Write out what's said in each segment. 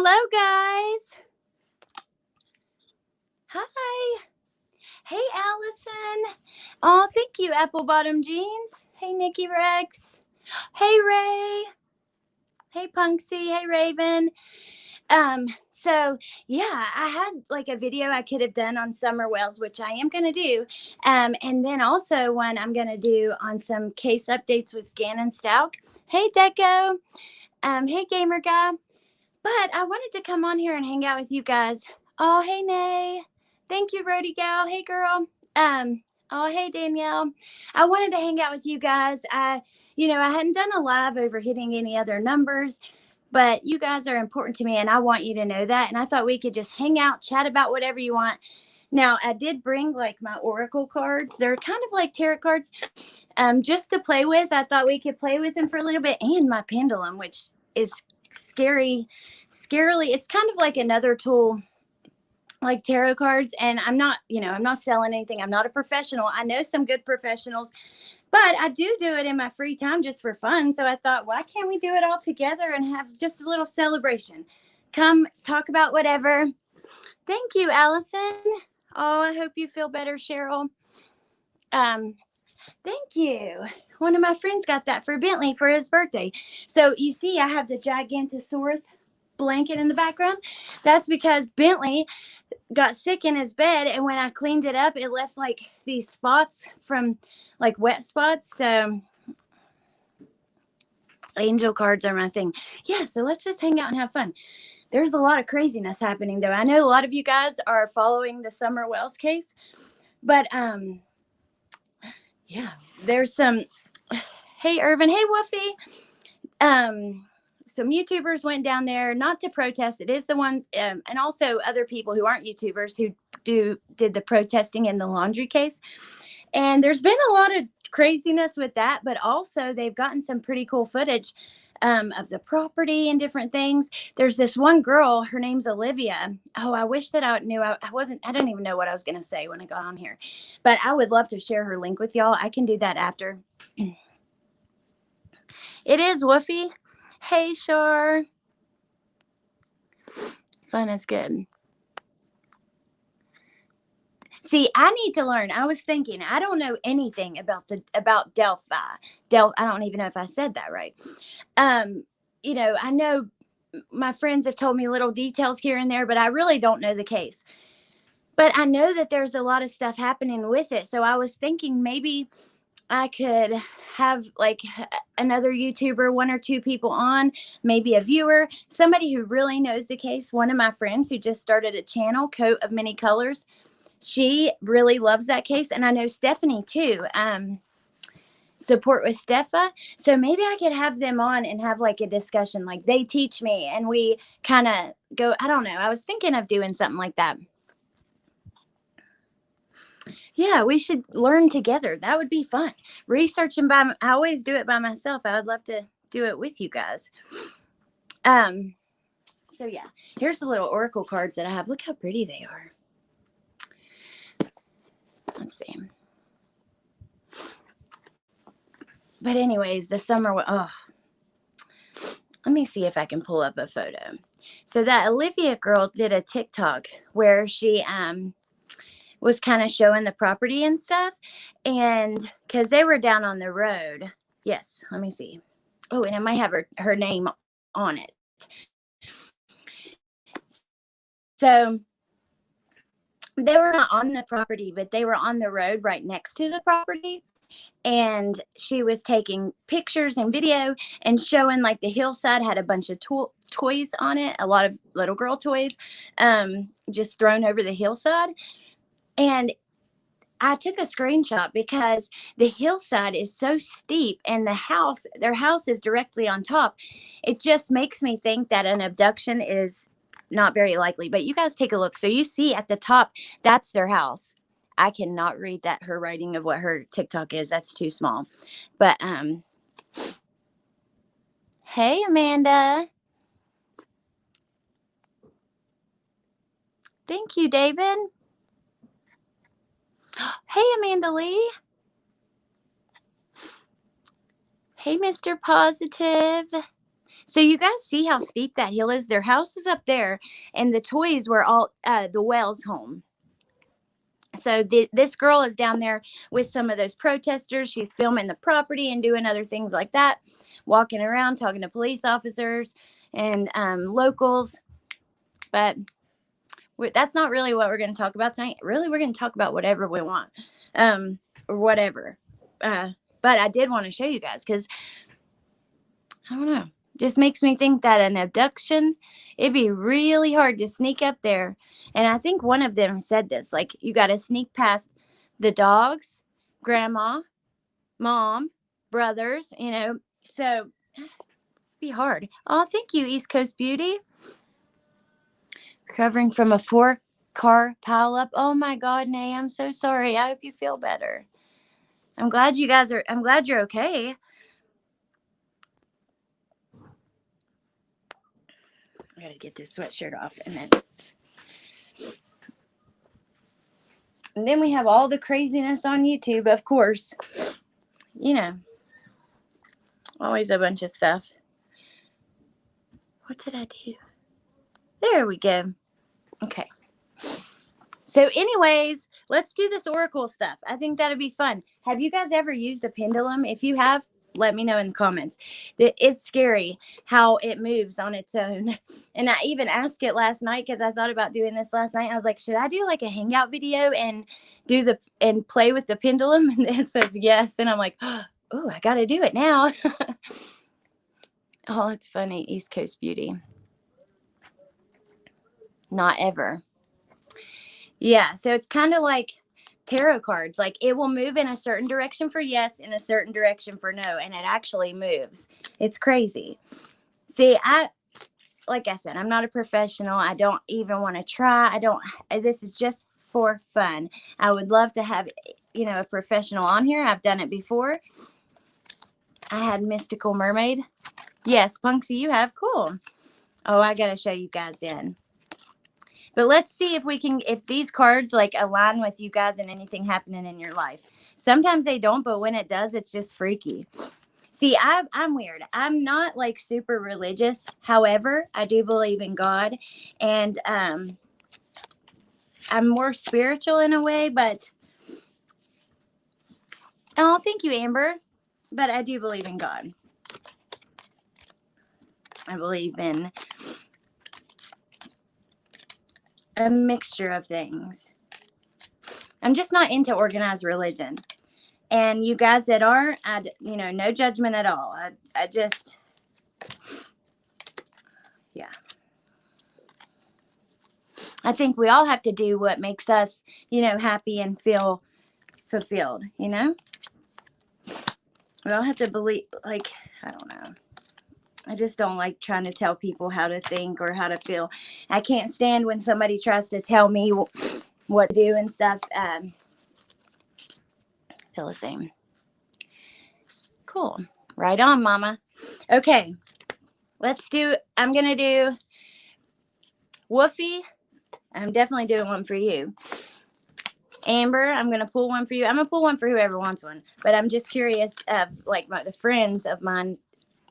Hello, guys. Hi. Hey, Allison. Oh, thank you, Apple Bottom Jeans. Hey, Nikki Rex. Hey, Ray. Hey, Punksy. Hey, Raven. So yeah, I had like a video I could have done on summer whales, which I am gonna do. And then also one I'm gonna do on some case updates with Gannon Stout. Hey, Deco. Hey, Gamer Guy. But I wanted to come on here and hang out with you guys. Oh, hey, Nay. Thank you, Rody Gal. Hey, girl. Oh, hey, Danielle. I wanted to hang out with you guys. I hadn't done a live over hitting any other numbers, but you guys are important to me, and I want you to know that. And I thought we could just hang out, chat about whatever you want. Now, I did bring like my oracle cards. They're kind of like tarot cards, just to play with. I thought we could play with them for a little bit, and my pendulum, which is scarily, it's kind of like another tool like tarot cards. And I'm not selling anything. I'm not a professional. I know some good professionals, but I do it in my free time just for fun. So I thought, why can't we do it all together and have just a little celebration? Come talk about whatever. Thank you, Allison. Oh, I hope you feel better, Cheryl. Thank you. One of my friends got that for Bentley for his birthday. So you see, I have the Gigantosaurus blanket in the background. That's because Bentley got sick in his bed, and when I cleaned it up, it left like these spots from like wet spots. So angel cards are my thing. Yeah, so let's just hang out and have fun. There's a lot of craziness happening, though. I know a lot of you guys are following the Summer Wells case, but yeah, there's some. Hey, Irvin. Hey, Woofy. Some YouTubers went down there not to protest. It is the ones, and also other people who aren't YouTubers who did the protesting in the laundry case. And there's been a lot of craziness with that, but also they've gotten some pretty cool footage of the property and different things. There's this one girl, her name's Olivia. Oh, I wish that I knew. I didn't even know what I was going to say when I got on here, but I would love to share her link with y'all. I can do that after. It is Woofy. Hey, Shar. Fun is good. See, I need to learn. I was thinking, I don't know anything about Delphi. I don't even know if I said that right. I know my friends have told me little details here and there, but I really don't know the case. But I know that there's a lot of stuff happening with it. So I was thinking maybe I could have like another YouTuber, one or two people on, maybe a viewer, somebody who really knows the case. One of my friends who just started a channel, Coat of Many Colors. She really loves that case. And I know Stephanie too. Support with Steffa. So maybe I could have them on and have like a discussion. Like they teach me and we kind of go, I don't know. I was thinking of doing something like that. Yeah, we should learn together. That would be fun. Researching I always do it by myself. I would love to do it with you guys. So yeah, here's the little oracle cards that I have. Look how pretty they are. Let's see. But anyways, the summer, let me see if I can pull up a photo. So that Olivia girl did a TikTok where she was kind of showing the property and stuff, and because they were down on the road. Yes, let me see. Oh, and it might have her name on it. So they were not on the property, but they were on the road right next to the property. And she was taking pictures and video and showing like the hillside had a bunch of toys on it, a lot of little girl toys, just thrown over the hillside. And I took a screenshot because the hillside is so steep and their house is directly on top. It just makes me think that an abduction is not very likely. But you guys take a look. So you see at the top, that's their house. I cannot read that, her writing of what her TikTok is. That's too small. But, hey, Amanda. Thank you, David. Hey, Amanda Lee. Hey, Mr. Positive. So you guys see how steep that hill is? Their house is up there, and the toys were all the Wells home. So this girl is down there with some of those protesters. She's filming the property and doing other things like that, walking around, talking to police officers and locals. But that's not really what we're going to talk about tonight. Really, we're going to talk about whatever we want, or whatever. But I did want to show you guys because, I don't know, just makes me think that an abduction, it'd be really hard to sneak up there. And I think one of them said this, like, you got to sneak past the dogs, grandma, mom, brothers, so it'd be hard. Oh, thank you, East Coast Beauty. Recovering from a 4-car pileup. Oh my God, Nay, I'm so sorry. I hope you feel better. I'm glad you're okay. I gotta get this sweatshirt off, and then we have all the craziness on YouTube, of course. Always a bunch of stuff. What did I do? There we go. Okay. So anyways, let's do this oracle stuff. I think that'd be fun. Have you guys ever used a pendulum? If you have, let me know in the comments. It's scary how it moves on its own. And I even asked it last night because I thought about doing this last night. I was like, should I do like a Hangout video and play with the pendulum? And it says yes. And I'm like, oh, I got to do it now. Oh, it's funny. East Coast Beauty. Not ever. Yeah, so it's kind of like tarot cards. Like, it will move in a certain direction for yes, in a certain direction for no, and it actually moves. It's crazy. See, like I said, I'm not a professional. I don't even want to try. This is just for fun. I would love to have, a professional on here. I've done it before. I had Mystical Mermaid. Yes, Punksy, you have. Cool. Oh, I got to show you guys in. But let's see if these cards like align with you guys and anything happening in your life. Sometimes they don't, but when it does, it's just freaky. See, I'm weird. I'm not like super religious. However, I do believe in God, and I'm more spiritual in a way. But oh, thank you, Amber. But I do believe in God. I believe in a mixture of things. I'm just not into organized religion. And you guys that are, no judgment at all. I just, yeah. I think we all have to do what makes us, happy and feel fulfilled, We all have to believe, like, I don't know. I just don't like trying to tell people how to think or how to feel. I can't stand when somebody tries to tell me what to do and stuff. Feel the same. Cool. Right on, Mama. Okay. I'm going to do Woofy. I'm definitely doing one for you. Amber, I'm going to pull one for you. I'm going to pull one for whoever wants one. But I'm just curious of, like, the friends of mine,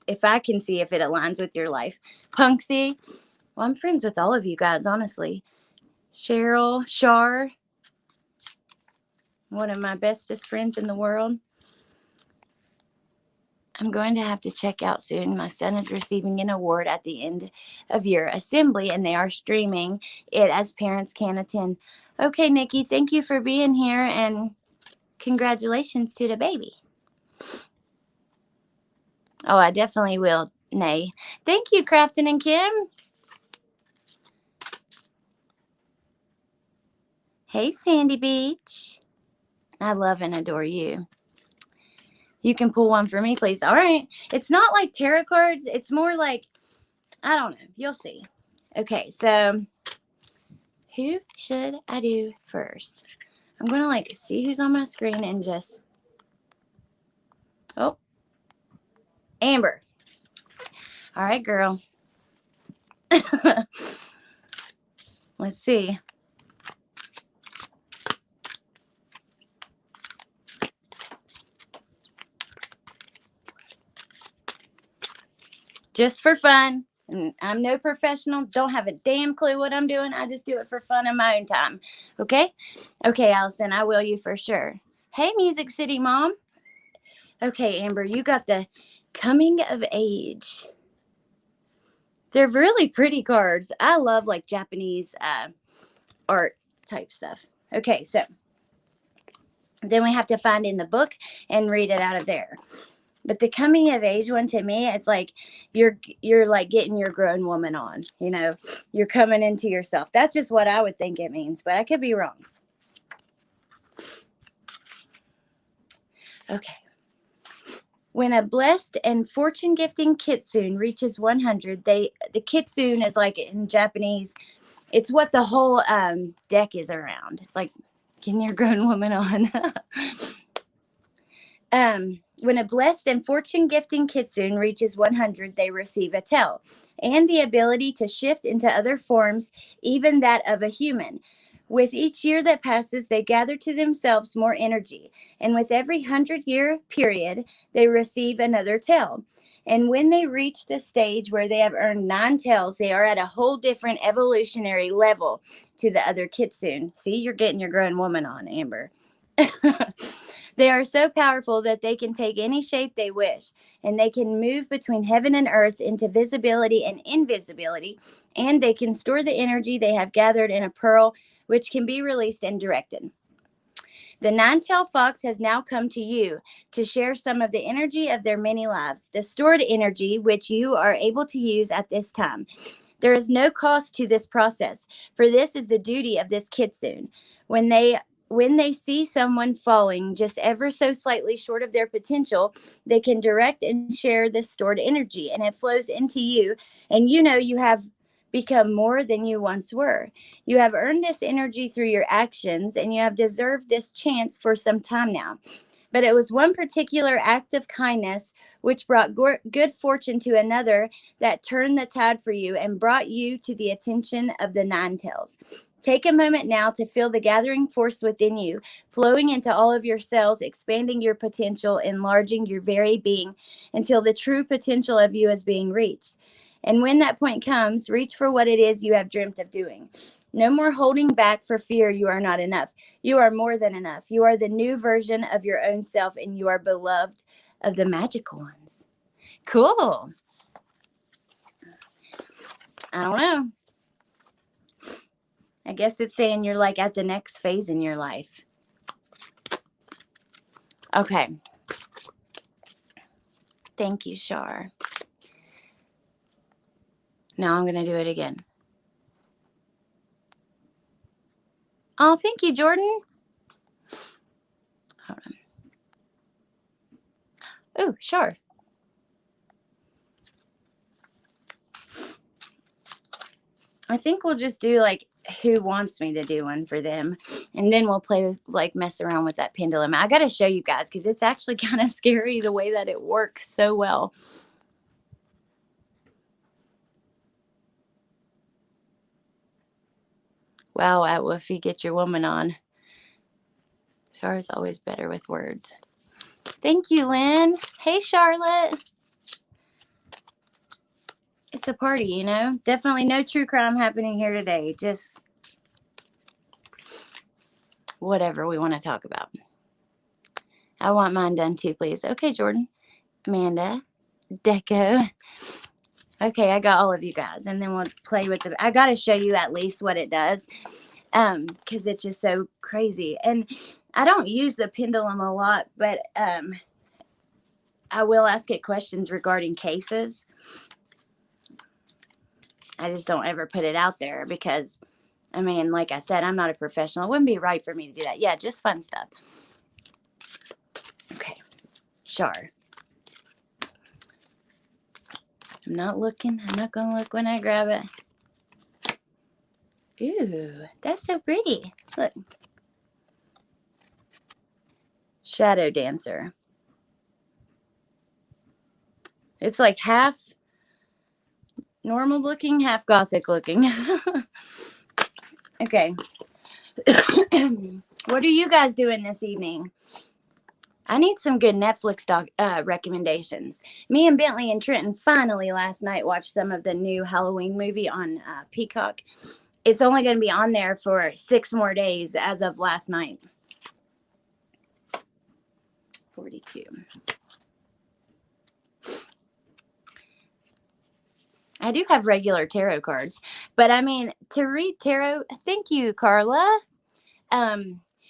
if I can see if it aligns with your life. Punksy. Well, I'm friends with all of you guys, honestly. Cheryl, Shar. One of my bestest friends in the world. I'm going to have to check out soon. My son is receiving an award at the end of year assembly, and they are streaming it as parents can attend. Okay, Nikki, thank you for being here, and congratulations to the baby. Oh, I definitely will, Nay. Thank you, Crafton and Kim. Hey, Sandy Beach. I love and adore you. You can pull one for me, please. All right. It's not like tarot cards. It's more like, I don't know. You'll see. Okay, so who should I do first? I'm going to like see who's on my screen and just, oh, Amber. All right, girl. Let's see. just for fun. And I'm no professional. Don't have a damn clue what I'm doing. I just do it for fun in my own time. Okay? Okay, Allison, I will you for sure. Hey, Music City Mom. Okay, Amber, you got the coming of age. They're really pretty cards. I love like Japanese art type stuff. Okay, so then we have to find in the book and read it out of there. But the coming of age one, to me, it's like you're like getting your grown woman on. You know, you're coming into yourself. That's just what I would think it means, but I could be wrong. Okay. When a blessed and fortune-gifting kitsune reaches 100, the kitsune is like in Japanese, it's what the whole deck is around. It's like getting your grown woman on. When a blessed and fortune-gifting kitsune reaches 100, they receive a tail and the ability to shift into other forms, even that of a human. With each year that passes, they gather to themselves more energy, and with every 100-year period, they receive another tail. And when they reach the stage where they have earned 9 tails, they are at a whole different evolutionary level to the other kitsune. See, you're getting your grown woman on, Amber. They are so powerful that they can take any shape they wish, and they can move between heaven and earth into visibility and invisibility, and they can store the energy they have gathered in a pearl, which can be released and directed. The 9-tailed fox has now come to you to share some of the energy of their many lives, the stored energy which you are able to use at this time. There is no cost to this process, for this is the duty of this kitsune. When they see someone falling just ever so slightly short of their potential, they can direct and share this stored energy, and it flows into you, and you know you have become more than you once were. You have earned this energy through your actions, and you have deserved this chance for some time now. But it was one particular act of kindness which brought good fortune to another that turned the tide for you and brought you to the attention of the 9 tails. Take a moment now to feel the gathering force within you, flowing into all of your cells, expanding your potential, enlarging your very being until the true potential of you is being reached. And when that point comes, reach for what it is you have dreamt of doing. No more holding back for fear you are not enough. You are more than enough. You are the new version of your own self, and you are beloved of the magical ones. Cool. I don't know. I guess it's saying you're like at the next phase in your life. Okay. Thank you, Shar. Now I'm going to do it again. Oh, thank you, Jordan. Hold on. Oh, Shar. I think we'll just do like who wants me to do one for them, and then we'll play with like mess around with that pendulum. I got to show you guys because it's actually kind of scary the way that it works so well. Wow, at Woofy, get your woman on. Char's always better with words. Thank you, Lynn. Hey, Charlotte. It's a party, you know? Definitely no true crime happening here today. Just whatever we want to talk about. I want mine done too, please. Okay, Jordan. Amanda. Deco. Okay, I got all of you guys. And then we'll play with the... I got to show you at least what it does. Because it's just so crazy. And I don't use the pendulum a lot, but I will ask it questions regarding cases. I just don't ever put it out there because, I mean, like I said, I'm not a professional. It wouldn't be right for me to do that. Yeah, just fun stuff. Okay. Char. I'm not looking. I'm not going to look when I grab it. Ooh, that's so pretty. Look. Shadow Dancer. It's like half normal looking, half gothic looking. Okay. What are you guys doing this evening? I need some good Netflix recommendations. Me and Bentley and Trenton finally last night watched some of the new Halloween movie on Peacock. It's only going to be on there for 6 more days as of last night. 42. I do have regular tarot cards, but I mean, to read tarot, thank you, Carla.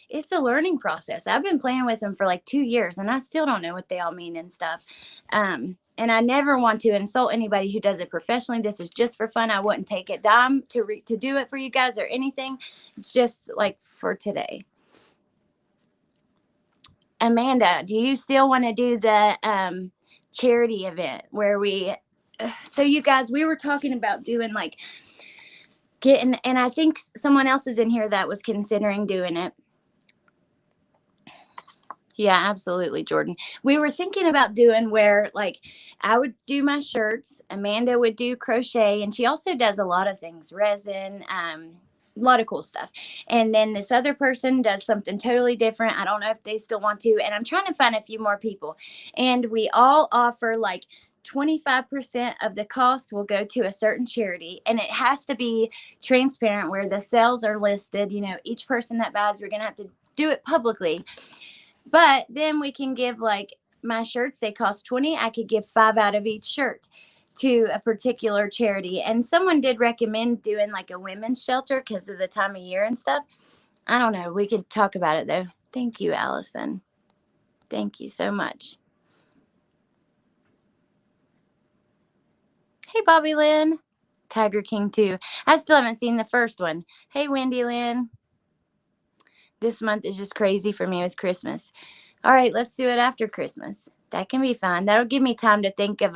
It's a learning process. I've been playing with them for like 2 years and I still don't know what they all mean and stuff. And I never want to insult anybody who does it professionally. This is just for fun. I wouldn't take a dime to do it for you guys or anything. It's just like for today. Amanda, do you still want to do the charity event where so you guys, we were talking about doing like and I think someone else is in here that was considering doing it. Yeah, absolutely, Jordan. We were thinking about doing where like I would do my shirts, Amanda would do crochet, and she also does a lot of things, resin, a lot of cool stuff. And then this other person does something totally different. I don't know if they still want to, and I'm trying to find a few more people. And we all offer like 25% of the cost will go to a certain charity, and it has to be transparent where the sales are listed. You know, each person that buys, we're going to have to do it publicly. But then we can give like my shirts, they cost 20. I could give 5 out of each shirt to a particular charity. And someone did recommend doing like a women's shelter because of the time of year and stuff. I don't know. We could talk about it though. Thank you, Allison. Thank you so much. Hey, Bobby Lynn. Tiger King 2. I still haven't seen the first one. Hey, Wendy Lynn. This month is just crazy for me with Christmas. All right, let's do it after Christmas. That can be fun. That'll give me time to think of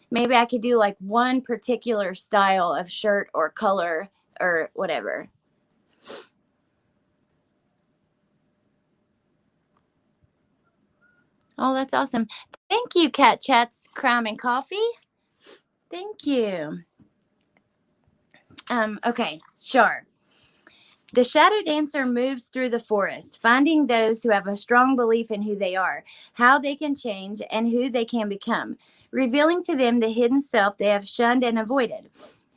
maybe I could do like one particular style of shirt or color or whatever. Oh, that's awesome. Thank you, Cat Chats, Crime and Coffee. Thank you. Okay, sure. The shadow dancer moves through the forest, finding those who have a strong belief in who they are, how they can change, and who they can become, revealing to them the hidden self they have shunned and avoided.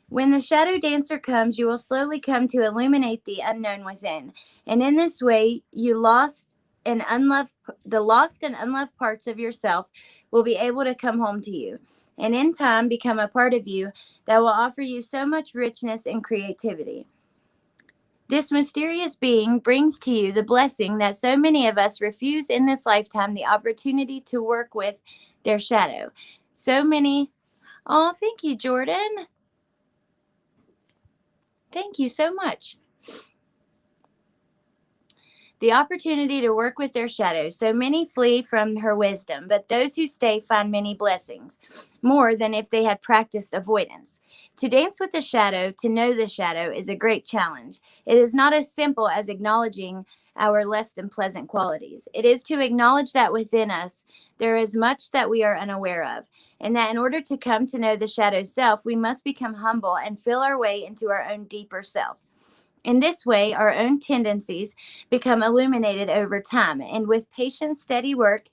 When the shadow dancer comes, you will slowly come to illuminate the unknown within, and in this way, the lost and unloved parts of yourself will be able to come home to you, and in time become a part of you that will offer you so much richness and creativity. This mysterious being brings to you the blessing that so many of us refuse in this lifetime, the opportunity to work with their shadow. So many. Oh, thank you, Jordan. Thank you so much. The opportunity to work with their shadow. So many flee from her wisdom, but those who stay find many blessings, more than if they had practiced avoidance. To dance with the shadow, to know the shadow, is a great challenge. It is not as simple as acknowledging our less than pleasant qualities. It is to acknowledge that within us there is much that we are unaware of, and that in order to come to know the shadow self, we must become humble and feel our way into our own deeper self. In this way, our own tendencies become illuminated over time, and with patient, steady work,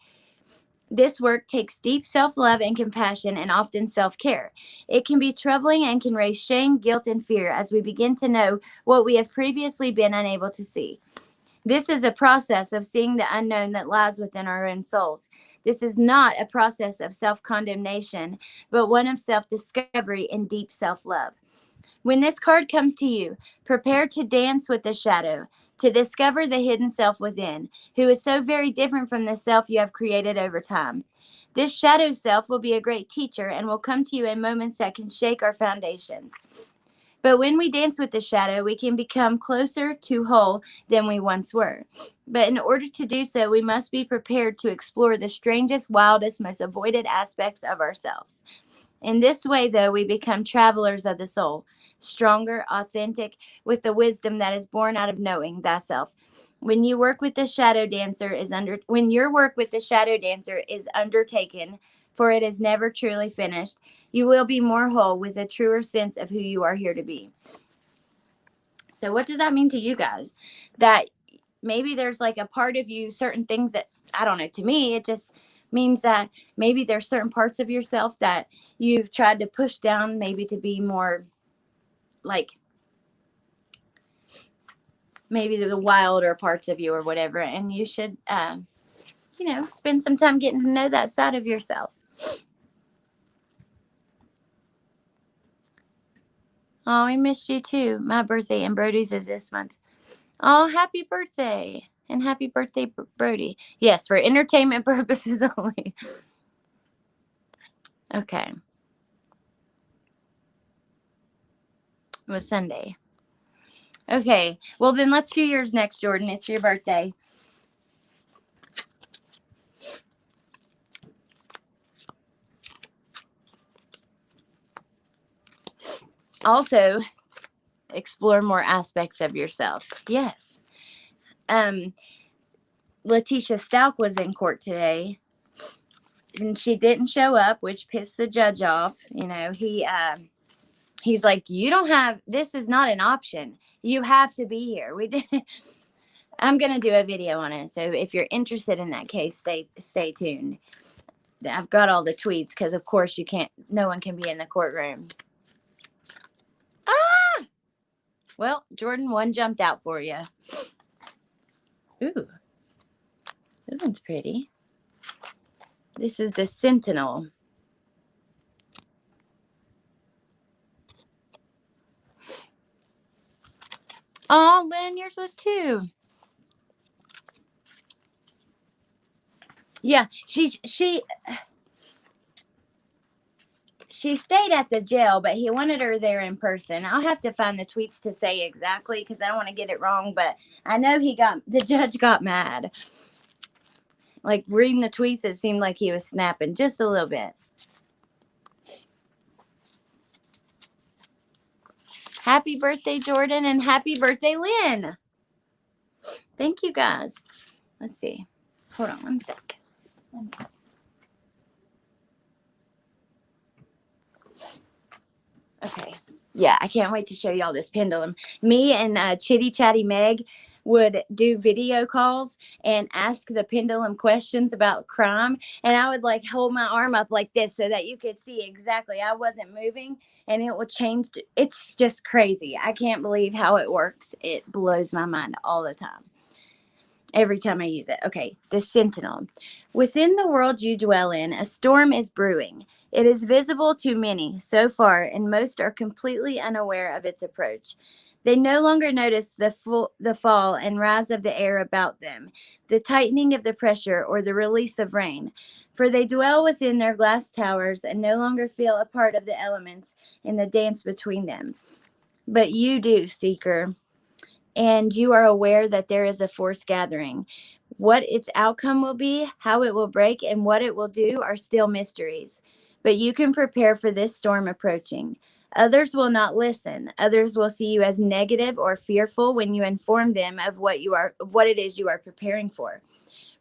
this work takes deep self-love and compassion and often self-care. It can be troubling and can raise shame, guilt, and fear as we begin to know what we have previously been unable to see. This is a process of seeing the unknown that lies within our own souls. This is not a process of self-condemnation, but one of self-discovery and deep self-love. When this card comes to you, prepare to dance with the shadow, to discover the hidden self within, who is so very different from the self you have created over time. This shadow self will be a great teacher and will come to you in moments that can shake our foundations. But when we dance with the shadow, we can become closer to whole than we once were. But in order to do so, we must be prepared to explore the strangest, wildest, most avoided aspects of ourselves. In this way, though, we become travelers of the soul, stronger, authentic, with the wisdom that is born out of knowing thyself. When your work with the shadow dancer is undertaken, for it is never truly finished, you will be more whole with a truer sense of who you are here to be. So what does that mean to you guys? That maybe there's like a part of you, certain things that, I don't know, to me, it just means that maybe there's certain parts of yourself that you've tried to push down, maybe to be more like maybe the wilder parts of you or whatever. And you should, spend some time getting to know that side of yourself. Oh, I missed you too. My birthday and Brody's is this month. Oh, happy birthday. And happy birthday, Brody. Yes, for entertainment purposes only. Okay. It was Sunday. Okay. Well, then let's do yours next, Jordan. It's your birthday. Also, explore more aspects of yourself. Yes. Letitia Stalk was in court today, and she didn't show up, which pissed the judge off. He's like, you don't have, this is not an option. You have to be here. I'm going to do a video on it. So if you're interested in that case, stay tuned. I've got all the tweets because, of course, no one can be in the courtroom. Ah! Well, Jordan, one jumped out for you. Ooh. This one's pretty. This is the Sentinel. Oh, Lynn, yours was too. Yeah, she stayed at the jail, but he wanted her there in person. I'll have to find the tweets to say exactly because I don't want to get it wrong, but I know the judge got mad. Like, reading the tweets, it seemed like he was snapping just a little bit. Happy birthday, Jordan, and happy birthday, Lynn. Thank you, guys. Let's see. Hold on one sec. Okay. Yeah, I can't wait to show y'all this pendulum. Me and Chitty Chatty Meg would do video calls and ask the pendulum questions about crime. And I would like hold my arm up like this so that you could see exactly. I wasn't moving and it would change. It's just crazy. I can't believe how it works. It blows my mind all the time. Every time I use it. Okay, the Sentinel. Within the world you dwell in, a storm is brewing. It is visible to many so far, and most are completely unaware of its approach. They no longer notice the fall and rise of the air about them, the tightening of the pressure, or the release of rain. For they dwell within their glass towers and no longer feel a part of the elements in the dance between them. But you do, seeker. And you are aware that there is a force gathering. What its outcome will be, how it will break, and what it will do are still mysteries. But you can prepare for this storm approaching. Others will not listen. Others will see you as negative or fearful when you inform them of what it is you are preparing for.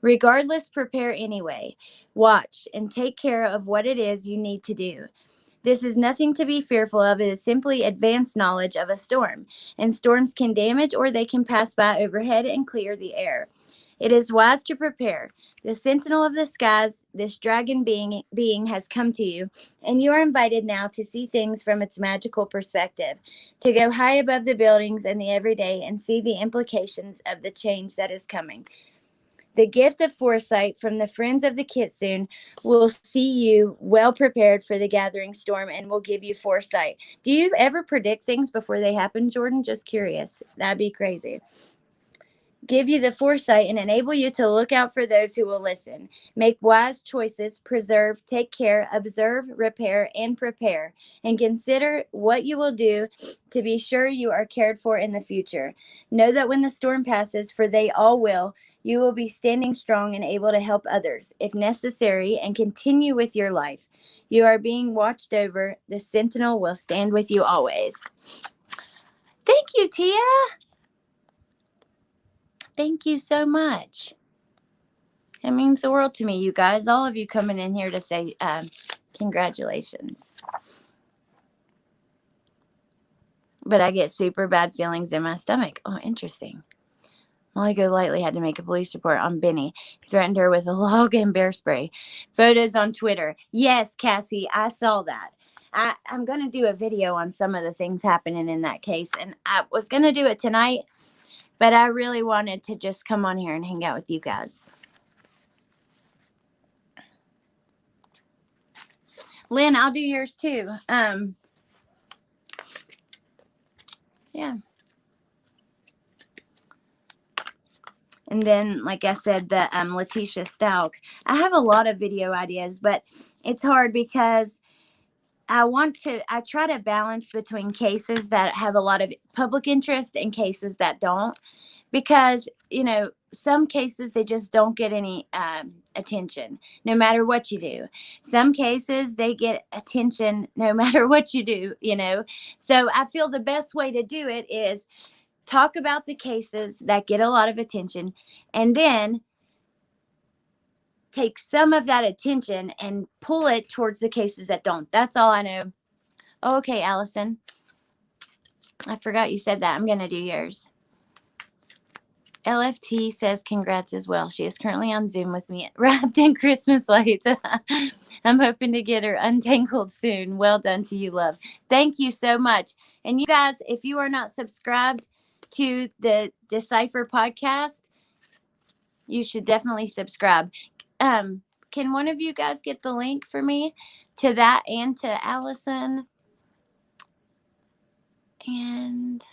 Regardless, prepare anyway. Watch and take care of what it is you need to do. This is nothing to be fearful of. It is simply advanced knowledge of a storm, and storms can damage or they can pass by overhead and clear the air. It is wise to prepare. The sentinel of the skies, this dragon being has come to you, and you are invited now to see things from its magical perspective, to go high above the buildings and the everyday and see the implications of the change that is coming. The gift of foresight from the friends of the Kitsune will see you well prepared for the gathering storm and will give you foresight. Do you ever predict things before they happen, Jordan? Just curious. That'd be crazy. Give you the foresight and enable you to look out for those who will listen. Make wise choices, preserve, take care, observe, repair, and prepare. And consider what you will do to be sure you are cared for in the future. Know that when the storm passes, for they all will, you will be standing strong and able to help others, if necessary, and continue with your life. You are being watched over. The sentinel will stand with you always. Thank you, Tia. Thank you so much. It means the world to me, you guys. All of you coming in here to say congratulations. But I get super bad feelings in my stomach. Oh, interesting. Molly Golightly had to make a police report on Benny. He threatened her with a log and bear spray. Photos on Twitter. Yes, Cassie, I saw that. I'm going to do a video on some of the things happening in that case. And I was going to do it tonight, but I really wanted to just come on here and hang out with you guys. Lynn, I'll do yours too. Yeah. And then, like I said, the Letitia Stalk. I have a lot of video ideas, but it's hard because I try to balance between cases that have a lot of public interest and cases that don't. Because, some cases, they just don't get any attention, no matter what you do. Some cases, they get attention no matter what you do, So I feel the best way to do it is talk about the cases that get a lot of attention, and then take some of that attention and pull it towards the cases that don't. That's all I know. Oh, okay, Allison. I forgot you said that. I'm going to do yours. LFT says congrats as well. She is currently on Zoom with me, wrapped in Christmas lights. I'm hoping to get her untangled soon. Well done to you, love. Thank you so much. And you guys, if you are not subscribed to the Decipher podcast, you should definitely subscribe. Can one of you guys get the link for me to that and to Allison? And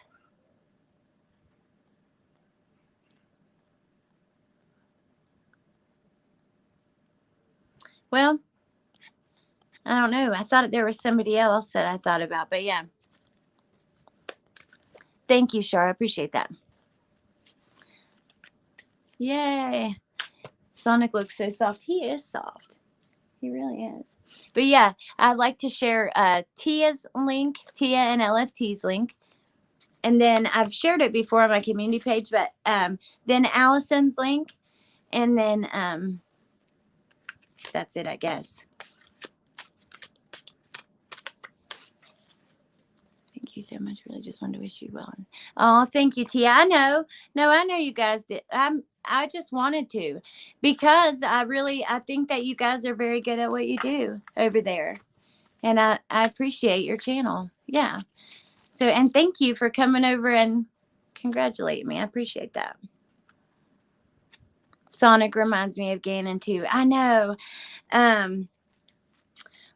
well, I don't know. I thought there was somebody else that I thought about, but yeah. Thank you, Shar. I appreciate that. Yay. Sonic looks so soft. He is soft. He really is. But yeah, I'd like to share Tia's link, Tia and LFT's link. And then I've shared it before on my community page, but then Allison's link. And then that's it, I guess. Thank you so much. Really just wanted to wish you well. Oh, thank you, Tia. I know. No, I know you guys did. I just wanted to, because I think that you guys are very good at what you do over there. And I appreciate your channel. Yeah. So, and thank you for coming over and congratulating me. I appreciate that. Sonic reminds me of Ganon too. I know.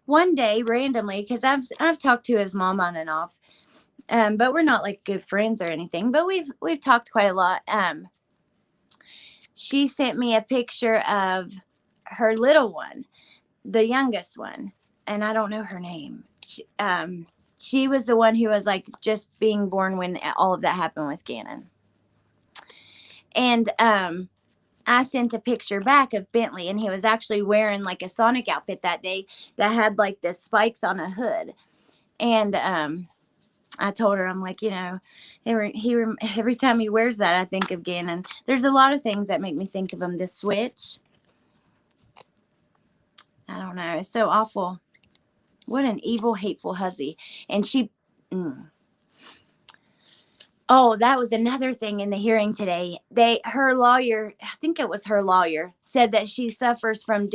One day randomly, because I've talked to his mom on and off, but we're not like good friends or anything. But we've talked quite a lot. She sent me a picture of her little one, the youngest one, and I don't know her name. She was the one who was like just being born when all of that happened with Ganon. And I sent a picture back of Bentley, and he was actually wearing like a Sonic outfit that day that had like the spikes on a hood. And I told her, I'm like, every time he wears that, I think of Ganon. There's a lot of things that make me think of him. The Switch. I don't know. It's so awful. What an evil, hateful hussy. And she... Oh, that was another thing in the hearing today. Her lawyer, I think it was her lawyer, said that she suffers from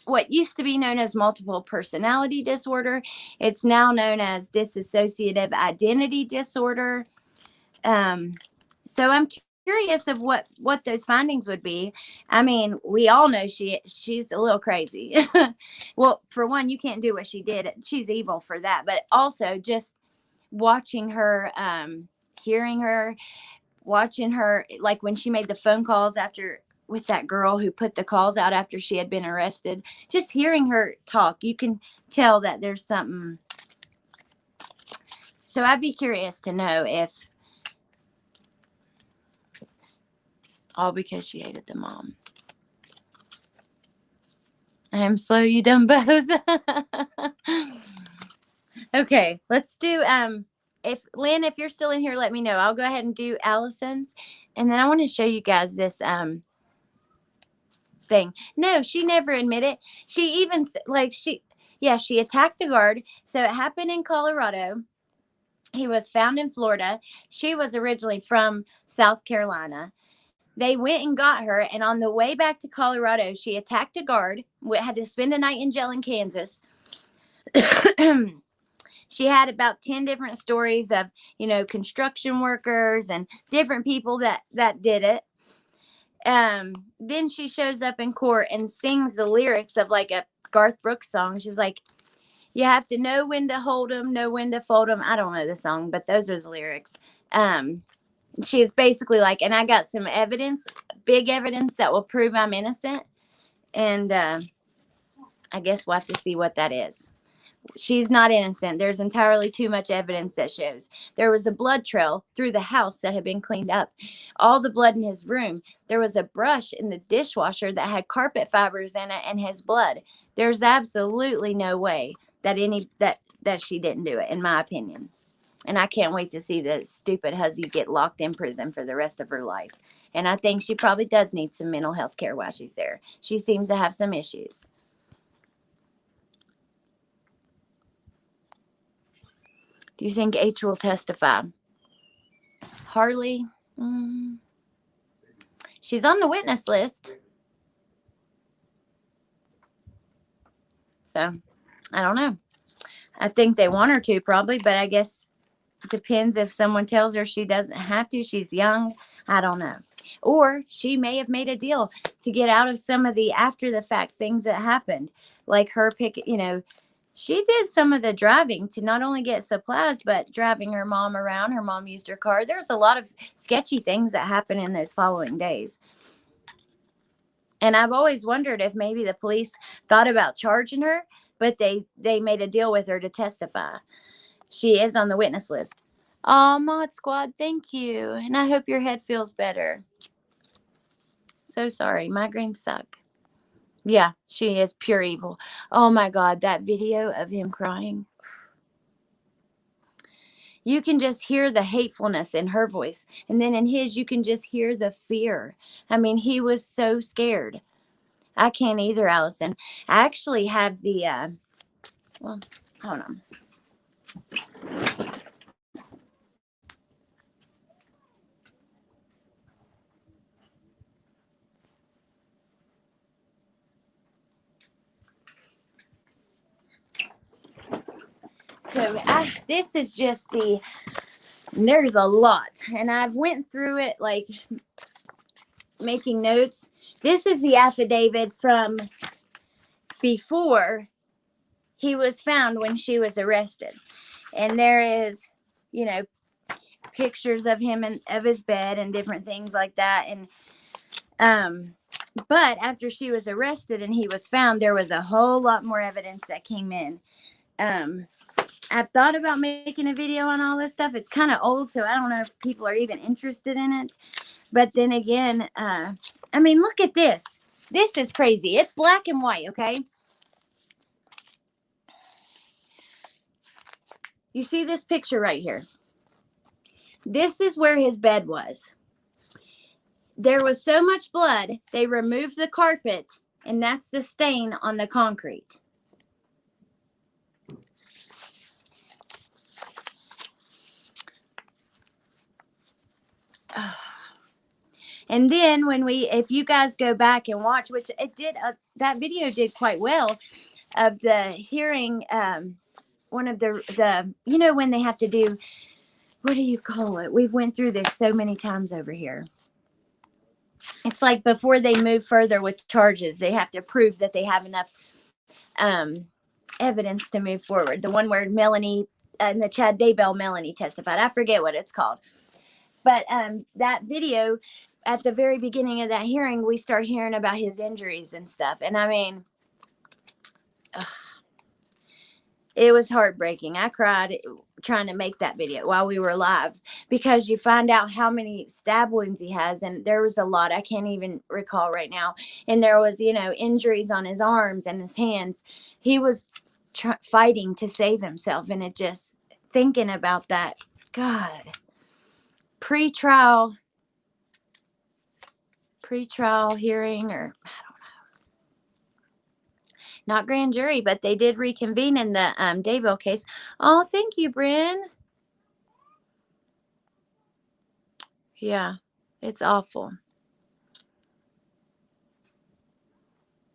what used to be known as multiple personality disorder. It's now known as dissociative identity disorder. So I'm curious of what those findings would be. I mean, we all know she's a little crazy. Well, for one, you can't do what she did. She's evil for that. But also just watching her, hearing her, watching her, like when she made the phone calls with that girl who put the calls out after she had been arrested, just hearing her talk, you can tell that there's something. So I'd be curious to know if all because she hated the mom. I am slow, you done both. Okay, let's do if Lynn, if you're still in here, let me know. I'll go ahead and do Allison's, and then I want to show you guys this thing. No, she never admitted. She even she attacked the guard. So it happened in Colorado, He was found in Florida. She was originally from South Carolina. They went and got her, and on the way back to Colorado, she attacked a guard. Had to spend a night in jail in Kansas. She had about 10 different stories of, construction workers and different people that did it. Then she shows up in court and sings the lyrics of like a Garth Brooks song. She's like, you have to know when to hold them, know when to fold them. I don't know the song, but those are the lyrics. She is basically like, and I got some evidence, big evidence that will prove I'm innocent. And I guess we'll have to see what that is. She's not innocent. There's entirely too much evidence that shows. There was a blood trail through the house that had been cleaned up. All the blood in his room. There was a brush in the dishwasher that had carpet fibers in it and his blood. There's absolutely no way that that she didn't do it, in my opinion. And I can't wait to see the stupid hussy get locked in prison for the rest of her life. And I think she probably does need some mental health care while she's there. She seems to have some issues. Do you think H will testify? Harley? She's on the witness list. So, I don't know. I think they want her to probably, but I guess it depends if someone tells her she doesn't have to. She's young. I don't know. Or she may have made a deal to get out of some of the after the fact things that happened. Like her she did some of the driving to not only get supplies, but driving her mom around. Her mom used her car. There's a lot of sketchy things that happen in those following days. And I've always wondered if maybe the police thought about charging her, but they made a deal with her to testify. She is on the witness list. Oh, Mod Squad, thank you. And I hope your head feels better. So sorry. Migraines suck. Yeah, she is pure evil. Oh my God, that video of him crying. You can just hear the hatefulness in her voice. And then in his, you can just hear the fear. I mean, he was so scared. I can't either, Allison. I actually have the, well, hold on. So this is just there's a lot. And I've went through it like making notes. This is the affidavit from before he was found when she was arrested. And there is, pictures of him and of his bed and different things like that. And but after she was arrested and he was found, there was a whole lot more evidence that came in. I've thought about making a video on all this stuff. It's kind of old, so I don't know if people are even interested in it. But then again, I mean, look at this. This is crazy. It's black and white, okay? You see this picture right here? This is where his bed was. There was so much blood, they removed the carpet, and that's the stain on the concrete. And then if you guys go back and watch, which it did, that video did quite well, of the hearing, one of the when they have to do, what do you call it? We've went through this so many times over here. It's like before they move further with charges, they have to prove that they have enough evidence to move forward. The one where Melanie and the Chad Daybell Melanie testified. I forget what it's called. But that video, at the very beginning of that hearing, we start hearing about his injuries and stuff. And I mean, it was heartbreaking. I cried trying to make that video while we were live, because you find out how many stab wounds he has. And there was a lot. I can't even recall right now. And there was, injuries on his arms and his hands. He was fighting to save himself. And it just, thinking about that, God. Pre-trial hearing, or I don't know. Not grand jury, but they did reconvene in the Daybell case. Oh, thank you, Bryn. Yeah, it's awful.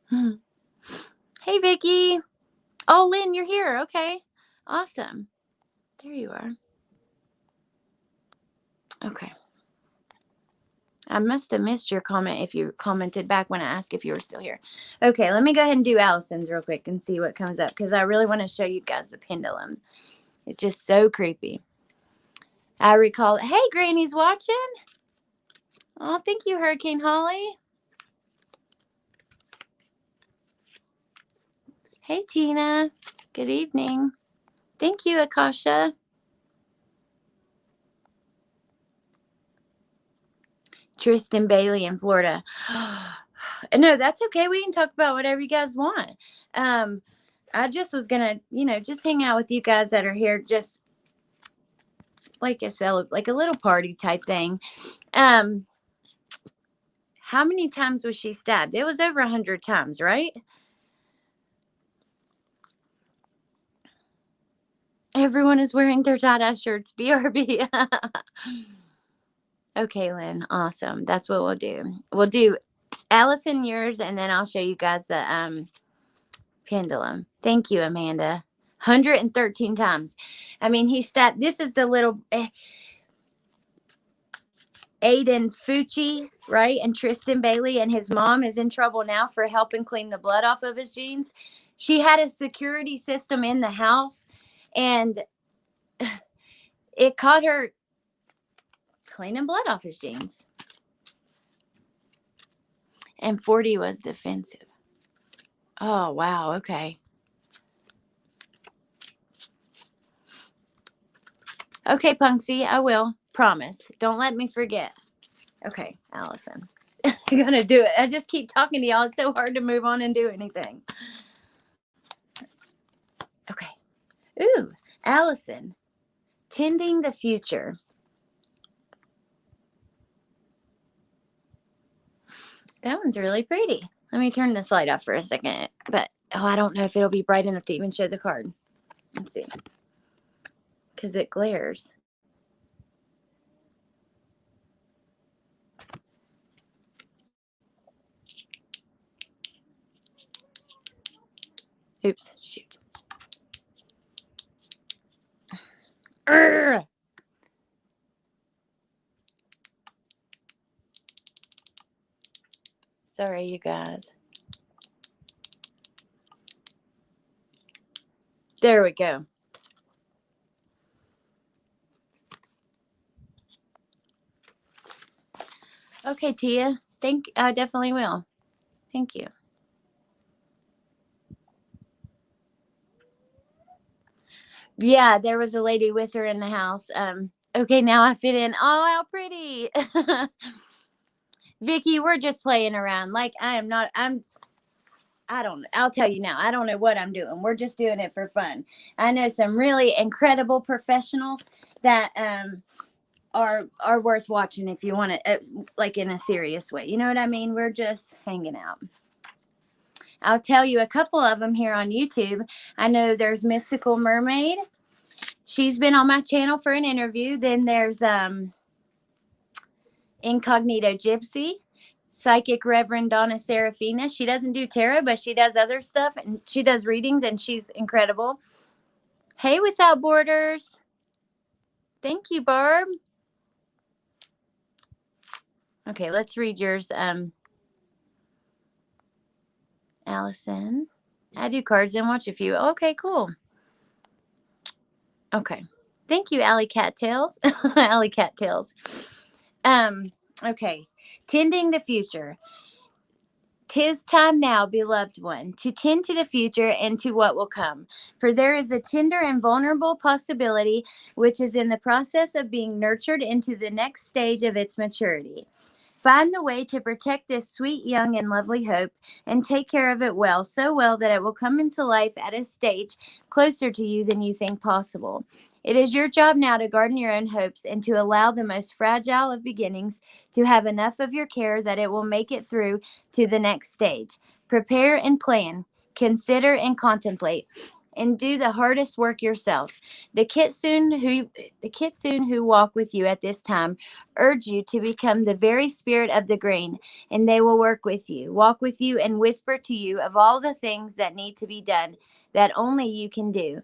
Hey, Vicky. Oh, Lynn, you're here. Okay. Awesome. There you are. Okay. I must have missed your comment if you commented back when I asked if you were still here. Okay, let me go ahead and do Allison's real quick and see what comes up because I really want to show you guys the pendulum. It's just so creepy. I recall. Hey, Granny's watching. Oh, thank you, Hurricane Holly. Hey, Tina. Good evening. Thank you, Akasha. Tristan Bailey in Florida. No, that's okay. We can talk about whatever you guys want. I just was gonna, just hang out with you guys that are here, just like like a little party type thing. How many times was she stabbed? It was over 100 times, right? Everyone is wearing their tie-dye shirts. BRB. Okay, Lynn. Awesome. That's what we'll do. We'll do Allison yours, and then I'll show you guys the pendulum. Thank you, Amanda. 113 times. I mean, he stabbed. This is the little Aiden Fucci, right? And Tristan Bailey, and his mom is in trouble now for helping clean the blood off of his jeans. She had a security system in the house, and it caught her cleaning blood off his jeans. And 40 was defensive. Oh, wow. Okay. Okay, Punksy, I will. Promise. Don't let me forget. Okay, Allison. I'm going to do it. I just keep talking to y'all. It's so hard to move on and do anything. Okay. Ooh, Allison. Tending the future. That one's really pretty. Let me turn this light off for a second. But, I don't know if it'll be bright enough to even show the card. Let's see. Because it glares. Oops. Shoot. Urgh. Sorry, you guys. There we go. Okay, Tia. I definitely will. Thank you. Yeah, there was a lady with her in the house. Okay, now I fit in. Oh, how pretty. Vicky, we're just playing around. Like, I'll tell you now, I don't know what I'm doing. We're just doing it for fun. I know some really incredible professionals that are worth watching if you want it, like in a serious way. You know what I mean? We're just hanging out. I'll tell you a couple of them here on YouTube. I know there's Mystical Mermaid. She's been on my channel for an interview. Then there's Incognito Gypsy, Psychic Reverend Donna Serafina. She doesn't do tarot, but she does other stuff, and she does readings, and she's incredible. Hey, Without Borders. Thank you, Barb. Okay, let's read yours, Allison. I do cards and watch a few. Okay, cool. Okay. Thank you, Alley Cattails. Alley Cattails. Okay. Tending the future. 'Tis time now, beloved one, to tend to the future and to what will come. For there is a tender and vulnerable possibility which is in the process of being nurtured into the next stage of its maturity. Find the way to protect this sweet, young, and lovely hope and take care of it well, so well that it will come into life at a stage closer to you than you think possible. It is your job now to garden your own hopes and to allow the most fragile of beginnings to have enough of your care that it will make it through to the next stage. Prepare and plan, consider and contemplate, and do the hardest work yourself. The kitsune who walk with you at this time urge you to become the very spirit of the green, and they will walk with you, and whisper to you of all the things that need to be done that only you can do.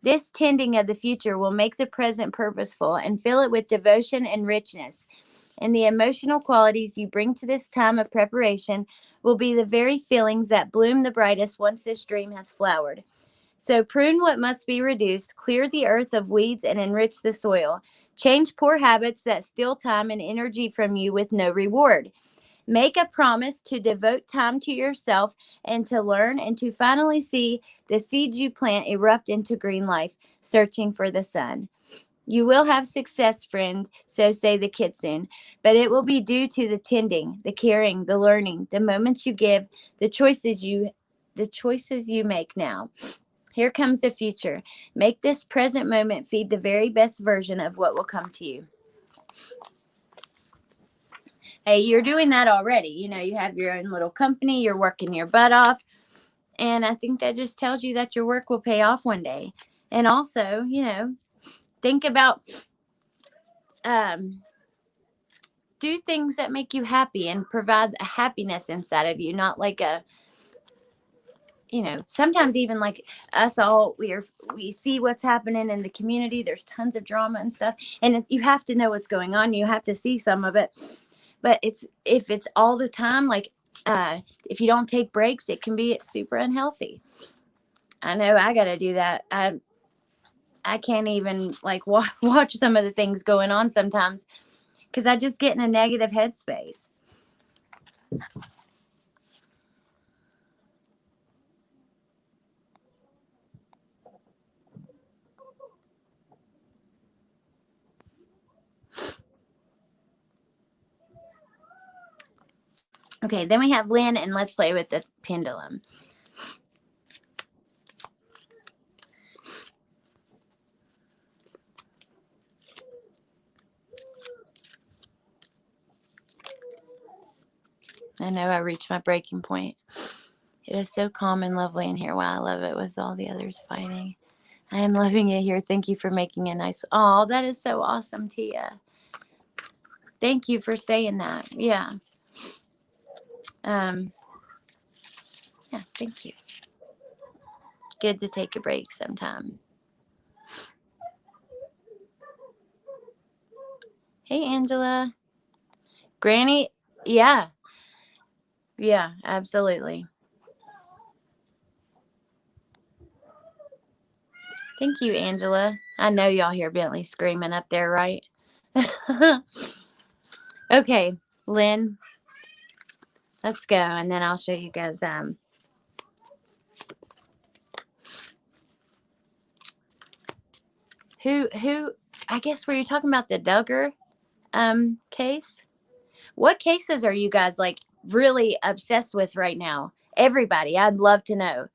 This tending of the future will make the present purposeful and fill it with devotion and richness. And the emotional qualities you bring to this time of preparation will be the very feelings that bloom the brightest once this dream has flowered. So prune what must be reduced, clear the earth of weeds, and enrich the soil. Change poor habits that steal time and energy from you with no reward. Make a promise to devote time to yourself and to learn and to finally see the seeds you plant erupt into green life, searching for the sun. You will have success, friend, so say the kitsune, but it will be due to the tending, the caring, the learning, the moments you give, the choices you make now. Here comes the future. Make this present moment feed the very best version of what will come to you. Hey, you're doing that already. You have your own little company, you're working your butt off. And I think that just tells you that your work will pay off one day. And also, think about do things that make you happy and provide a happiness inside of you, not like sometimes even like us all, we see what's happening in the community. There's tons of drama and stuff. And you have to know what's going on. You have to see some of it. But if it's all the time, like if you don't take breaks, it can be super unhealthy. I know I got to do that. I can't even like watch some of the things going on sometimes because I just get in a negative headspace. Okay, then we have Lynn, and let's play with the pendulum. I know I reached my breaking point. It is so calm and lovely in here. Wow, I love it with all the others fighting. I am loving it here. Thank you for making it nice. Oh, that is so awesome, Tia. Thank you for saying that. Yeah. Yeah, thank you. Good to take a break sometime. Hey, Angela. Granny, yeah. Yeah, absolutely. Thank you, Angela. I know y'all hear Bentley screaming up there, right? Okay, Lynn, let's go, and then I'll show you guys who I guess were you talking about the Duggar case? What cases are you guys like really obsessed with right now? Everybody, I'd love to know.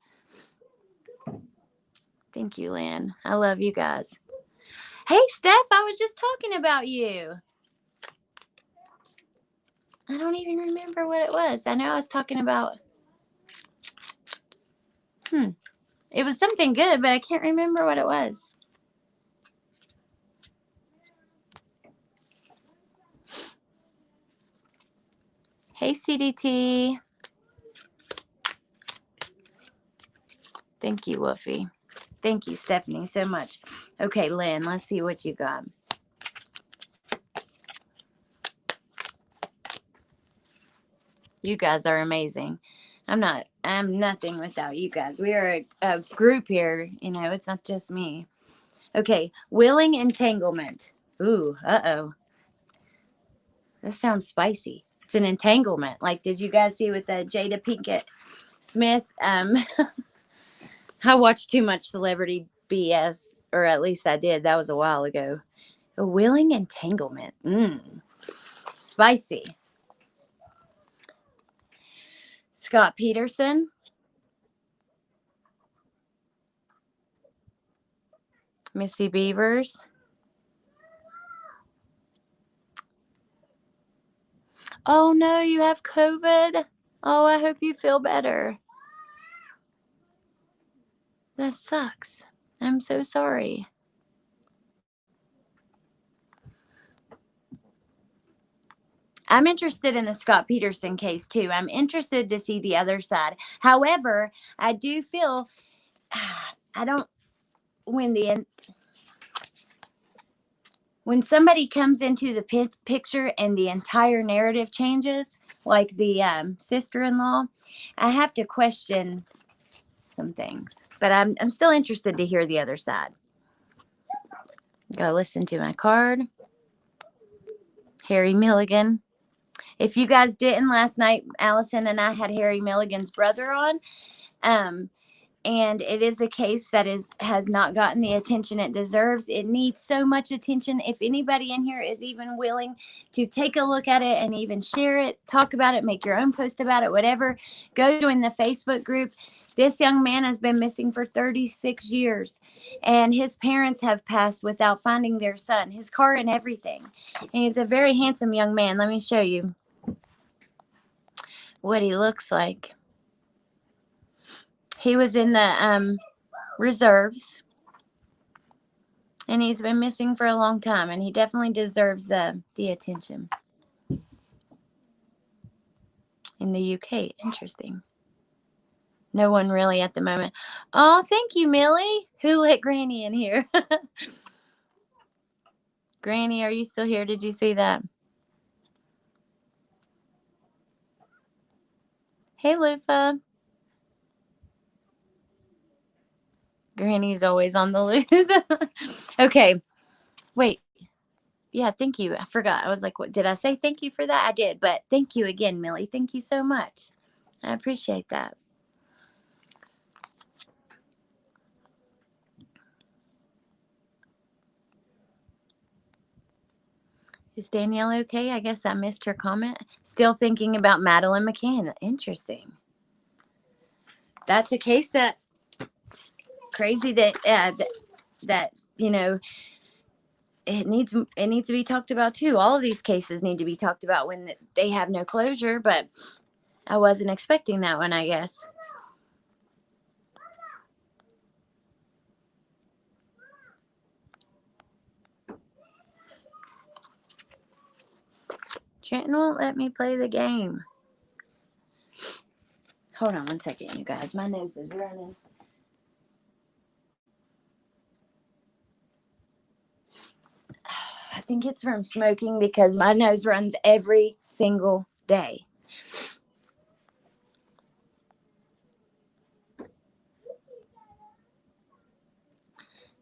Thank you, Lynn. I love you guys. Hey, Steph, I was just talking about you. I don't even remember what it was. I know I was talking about. It was something good, but I can't remember what it was. Hey, CDT. Thank you, Woofy. Thank you, Stephanie, so much. Okay, Lynn, let's see what you got. You guys are amazing. I'm nothing without you guys. We are a group here. It's not just me. Okay, willing entanglement. Ooh, uh-oh. That sounds spicy. It's an entanglement. Like, did you guys see with the Jada Pinkett Smith? I watched too much celebrity BS, or at least I did. That was a while ago. A willing entanglement. Spicy. Scott Peterson. Missy Beavers. Oh no, you have COVID. Oh, I hope you feel better. That sucks. I'm so sorry. I'm interested in the Scott Peterson case too. I'm interested to see the other side. However, I do feel I don't when the when somebody comes into the picture and the entire narrative changes, like the sister-in-law, I have to question some things. But I'm still interested to hear the other side. Go listen to my card. Harry Milligan. If you guys didn't last night, Allison and I had Harry Milligan's brother on. And it is a case that has not gotten the attention it deserves. It needs so much attention. If anybody in here is even willing to take a look at it and even share it, talk about it, make your own post about it, whatever, go join the Facebook group. This young man has been missing for 36 years, and his parents have passed without finding their son, his car and everything. And he's a very handsome young man. Let me show you what he looks like. He was in the reserves, and he's been missing for a long time, and he definitely deserves the attention. In the UK, interesting. No one really at the moment. Oh, thank you, Millie. Who let Granny in here? Granny, are you still here? Did you see that? Hey, Lufa. Granny's always on the loose. Okay. Wait. Yeah, thank you. I forgot. I was like, what did I say? Thank you for that. I did. But thank you again, Millie. Thank you so much. I appreciate that. Is Danielle okay? I guess I missed her comment. Still thinking about Madeline McCann. Interesting. That's a case that crazy that you know it needs to be talked about too. All of these cases need to be talked about when they have no closure. But I wasn't expecting that one, I guess. Trenton won't let me play the game. Hold on one second, you guys. My nose is running. I think it's from smoking because my nose runs every single day.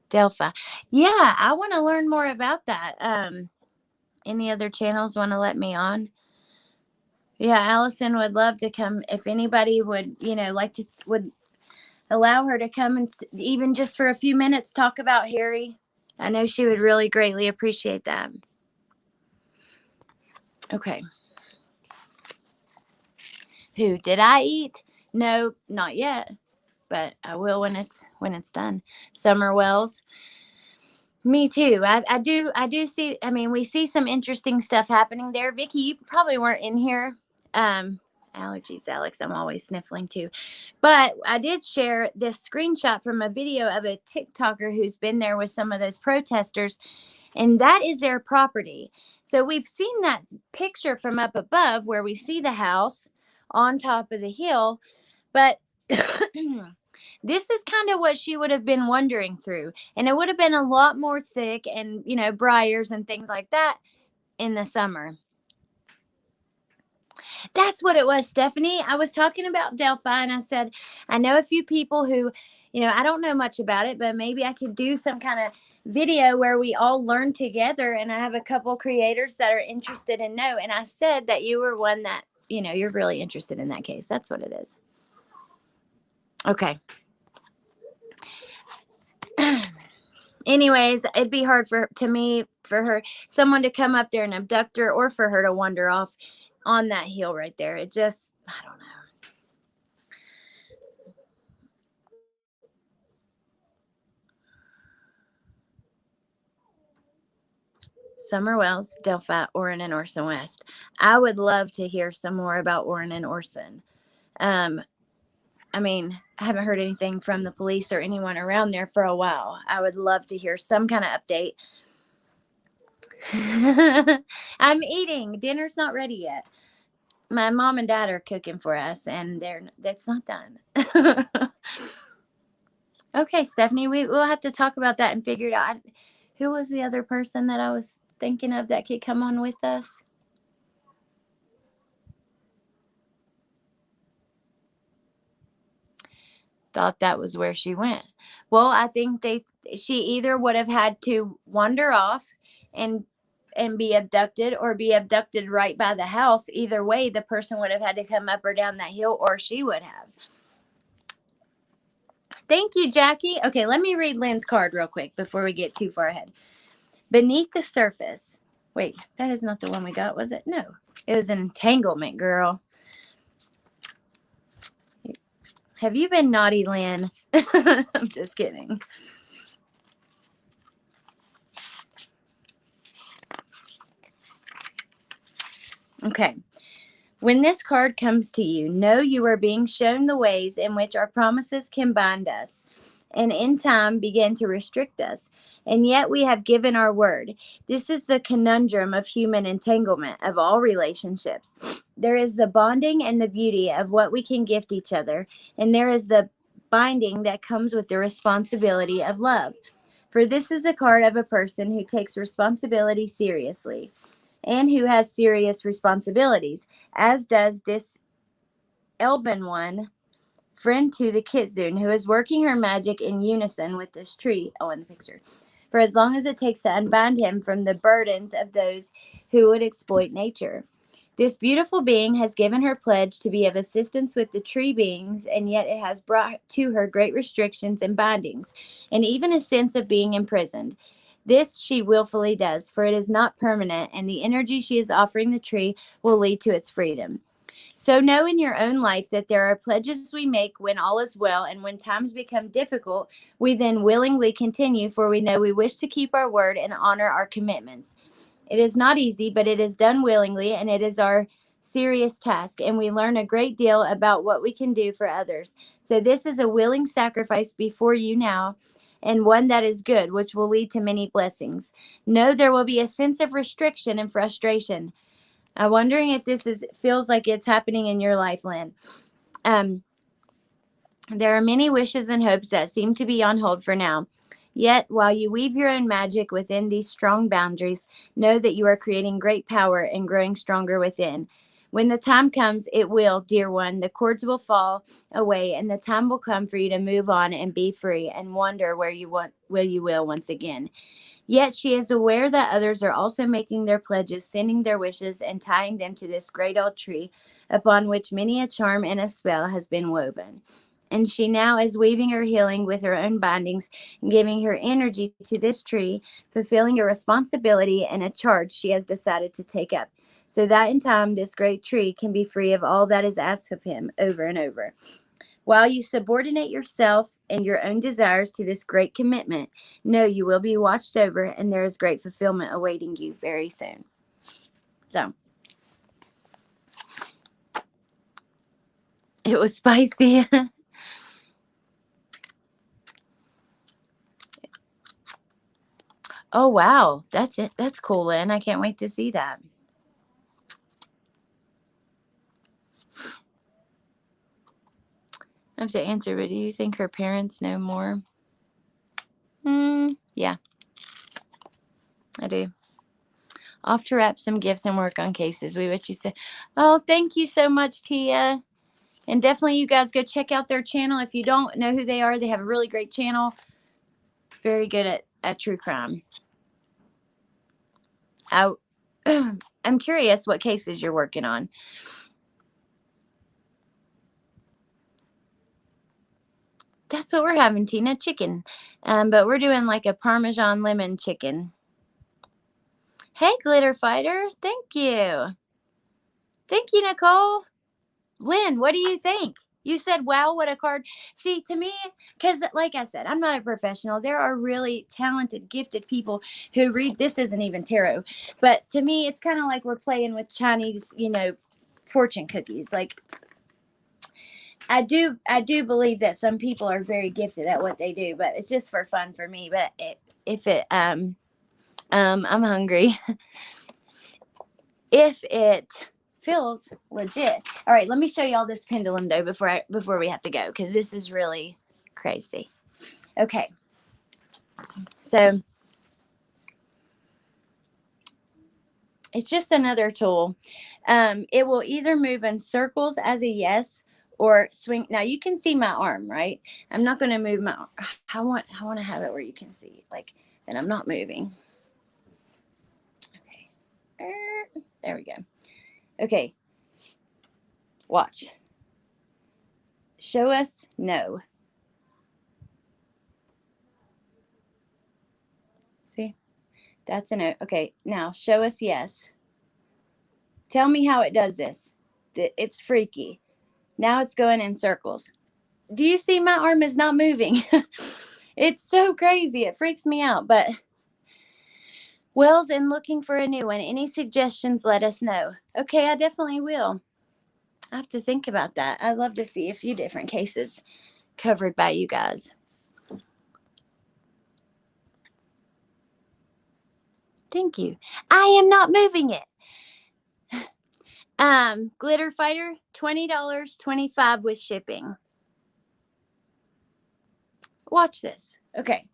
Delphi. Yeah, I want to learn more about that. Any other channels want to let me on? Yeah, Allison would love to come. If anybody would, would allow her to come and even just for a few minutes talk about Harry, I know she would really greatly appreciate that. Okay. Who did I eat? No, not yet, but I will when it's done. Summer Wells. Me too. I do see. I mean, we see some interesting stuff happening there. Vicky, you probably weren't in here. Allergies, Alex. I'm always sniffling too. But I did share this screenshot from a video of a TikToker who's been there with some of those protesters, and that is their property. So we've seen that picture from up above where we see the house on top of the hill, but this is kind of what she would have been wandering through, and it would have been a lot more thick and briars and things like that in the summer. That's what it was, Stephanie. I was talking about Delphi, and I said I know a few people who, I don't know much about it, but maybe I could do some kind of video where we all learn together, and I have a couple creators that are interested in know, and I said that you were one that you're really interested in that case. That's what it is. Okay. Anyways, it'd be hard for someone to come up there and abduct her, or for her to wander off on that hill right there. It just, I don't know. Summer Wells, Delphi, Orrin, and Orson West. I would love to hear some more about Orrin and Orson. I mean, I haven't heard anything from the police or anyone around there for a while. I would love to hear some kind of update. I'm eating. Dinner's not ready yet. My mom and dad are cooking for us, and that's not done. Okay, Stephanie, we'll have to talk about that and figure it out. Who was the other person that I was thinking of that could come on with us? Thought that was where she went. Well, I think she either would have had to wander off and be abducted, or be abducted right by the house. Either way, the person would have had to come up or down that hill, or she would have. Thank you, Jackie. Okay, let me read Lynn's card real quick before we get too far ahead. Beneath the surface. Wait, that is not the one we got, was it? No, it was an entanglement, girl. Have you been naughty, Lynn? I'm just kidding. Okay. When this card comes to you, know you are being shown the ways in which our promises can bind us and in time begin to restrict us. And yet we have given our word. This is the conundrum of human entanglement of all relationships. There is the bonding and the beauty of what we can gift each other, and there is the binding that comes with the responsibility of love. For this is a card of a person who takes responsibility seriously and who has serious responsibilities, as does this Elben one, friend to the kitsune, who is working her magic in unison with this tree. Oh, in the picture. For as long as it takes to unbind him from the burdens of those who would exploit nature. This beautiful being has given her pledge to be of assistance with the tree beings, and yet it has brought to her great restrictions and bindings, and even a sense of being imprisoned. This she willfully does, for it is not permanent, and the energy she is offering the tree will lead to its freedom. So know in your own life that there are pledges we make when all is well, and when times become difficult, we then willingly continue, for we know we wish to keep our word and honor our commitments. It is not easy, but it is done willingly, and it is our serious task, and we learn a great deal about what we can do for others. So this is a willing sacrifice before you now, and one that is good, which will lead to many blessings. Know there will be a sense of restriction and frustration. I'm wondering if this feels like it's happening in your life, Lynn. There are many wishes and hopes that seem to be on hold for now. Yet, while you weave your own magic within these strong boundaries, know that you are creating great power and growing stronger within. When the time comes, it will, dear one, the cords will fall away, and the time will come for you to move on and be free and wander where you will once again. Yet she is aware that others are also making their pledges, sending their wishes, and tying them to this great old tree upon which many a charm and a spell has been woven. And she now is weaving her healing with her own bindings and giving her energy to this tree, fulfilling a responsibility and a charge she has decided to take up, so that in time this great tree can be free of all that is asked of him over and over. While you subordinate yourself and your own desires to this great commitment, know you will be watched over, and there is great fulfillment awaiting you very soon. So, it was spicy. Oh, wow. That's it. That's cool, Lynn. I can't wait to see that. I have to answer, but do you think her parents know more? Yeah, I do. Off to wrap some gifts and work on cases. We what you say. Oh, thank you so much, Tia. And definitely you guys go check out their channel. If you don't know who they are, they have a really great channel. Very good at true crime. I'm curious what cases you're working on. That's what we're having, Tina. Chicken. But we're doing like a Parmesan lemon chicken. Hey, Glitter Fighter. Thank you. Thank you, Nicole. Lynn, what do you think? You said, wow, what a card. See, to me, because like I said, I'm not a professional. There are really talented, gifted people who read, this isn't even tarot. But to me, it's kind of like we're playing with Chinese, fortune cookies. Like, I do believe that some people are very gifted at what they do, but it's just for fun for me. But if it I'm hungry. If it feels legit. All right, let me show y'all this pendulum though before we have to go, because this is really crazy. Okay, so it's just another tool. It will either move in circles as a yes or swing. Now you can see my arm, right? I'm not going to move my. I want to have it where you can see, like, that I'm not moving. Okay, there we go. Okay, watch. Show us no. See, that's a no. Okay, now show us yes. Tell me how it does this. It's freaky. Now it's going in circles. Do you see my arm is not moving? It's so crazy. It freaks me out. But Wells, in looking for a new one, any suggestions, let us know. Okay, I definitely will. I have to think about that. I'd love to see a few different cases covered by you guys. Thank you. I am not moving it. Glitter fighter, $20, $25 with shipping. Watch this. Okay.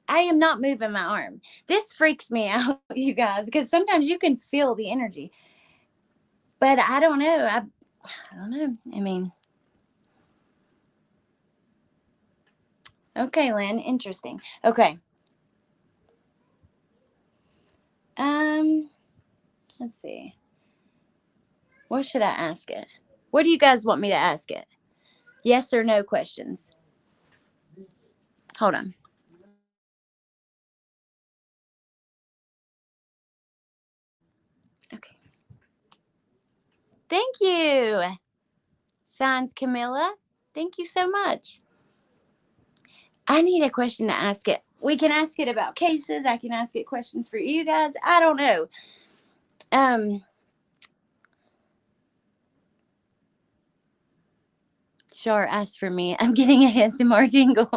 I am not moving my arm. This freaks me out, you guys, because sometimes you can feel the energy. But I don't know. I don't know. I mean, okay, Lynn, interesting. Okay. Let's see. What should I ask it? What do you guys want me to ask it? Yes or no questions. Hold on. Okay. Thank you. Signs Camilla. Thank you so much. I need a question to ask it. We can ask it about cases. I can ask it questions for you guys. I don't know. Char asked for me. I'm getting a ASMR tingle.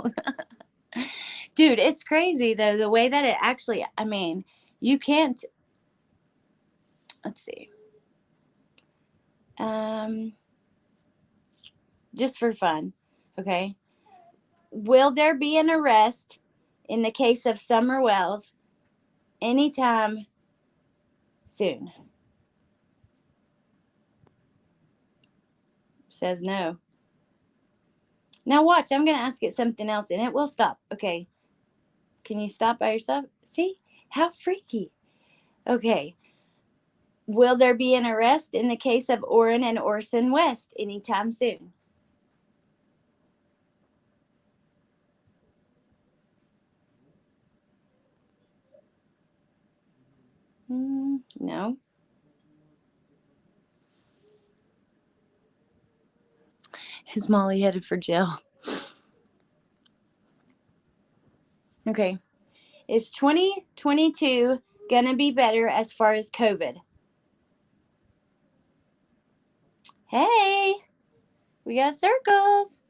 Dude, it's crazy though, the way that it actually, I mean, you can't, let's see. Just for fun, okay? Will there be an arrest in the case of Summer Wells anytime soon? Says no. Now watch, I'm going to ask it something else and it will stop. Okay. Can you stop by yourself? See? How freaky. Okay. Will there be an arrest in the case of Orrin and Orson West anytime soon? No. Is Molly headed for jail? Okay. Is 2022 going to be better as far as COVID? Hey, we got circles.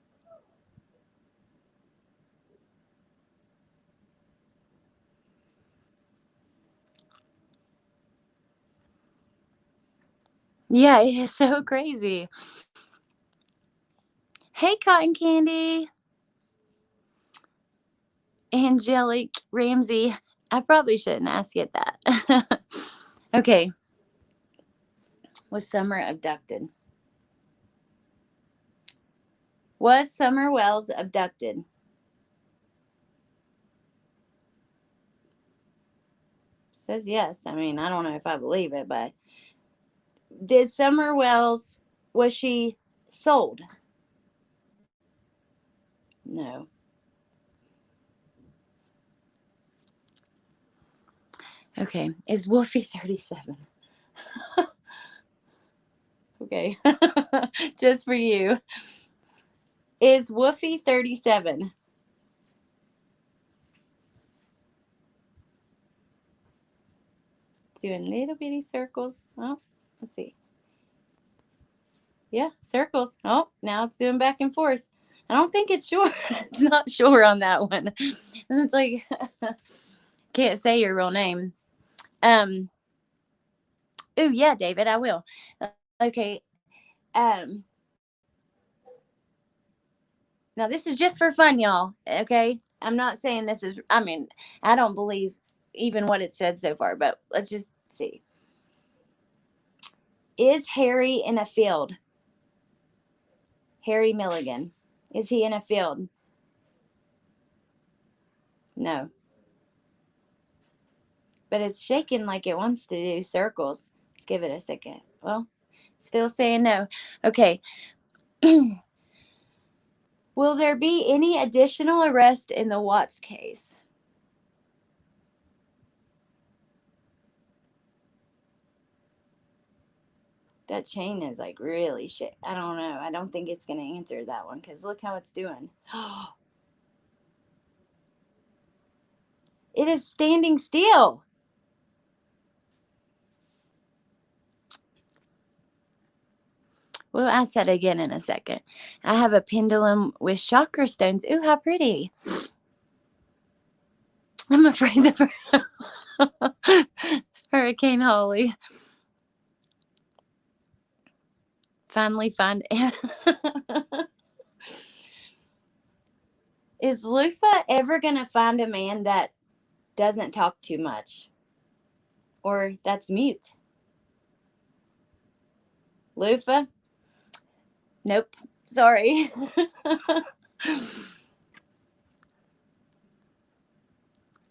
Yeah, it is so crazy. Hey, Cotton Candy. Angelic Ramsey. I probably shouldn't ask it that. Okay. Was Summer abducted? Was Summer Wells abducted? Says yes. I mean, I don't know if I believe it, but did Summer Wells, was she sold? No. Okay. Is Wolfie 37? Okay. Just for you. Is Woofy 37? Doing little bitty circles. Oh, let's see. Yeah, circles. Oh, now it's doing back and forth. I don't think it's sure. It's not sure on that one. It's like, can't say your real name. Um, oh, yeah, David, I will. Okay. Um, Now this is just for fun, y'all. Okay. I'm not saying this is, I mean, I don't believe even what it said so far, but let's just see. Is Harry in a field? Harry Milligan. Is he in a field? No. But it's shaking like it wants to do circles. Let's give it a second. Well, still saying no. Okay. Will there be any additional arrest in the Watts case? That chain is like really shit. I don't know. I don't think it's going to answer that one because look how it's doing. It is standing still. We'll ask that again in a second. I have a pendulum with chakra stones. Ooh, how pretty. I'm afraid of Hurricane Holly. Finally find. Is Lufa ever going to find a man that doesn't talk too much? Or that's mute? Lufa? Nope. Sorry.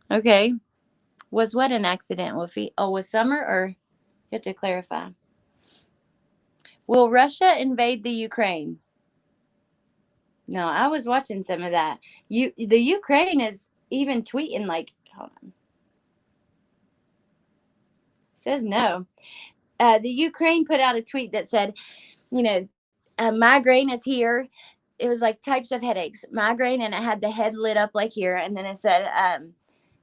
Okay. Was what an accident, Wolfie? Oh, was Summer or you have to clarify? Will Russia invade the Ukraine? No, I was watching some of that. The Ukraine is even tweeting like, hold on. Says no. The Ukraine put out a tweet that said, migraine is here. It was like types of headaches, migraine, and it had the head lit up like here, and then it said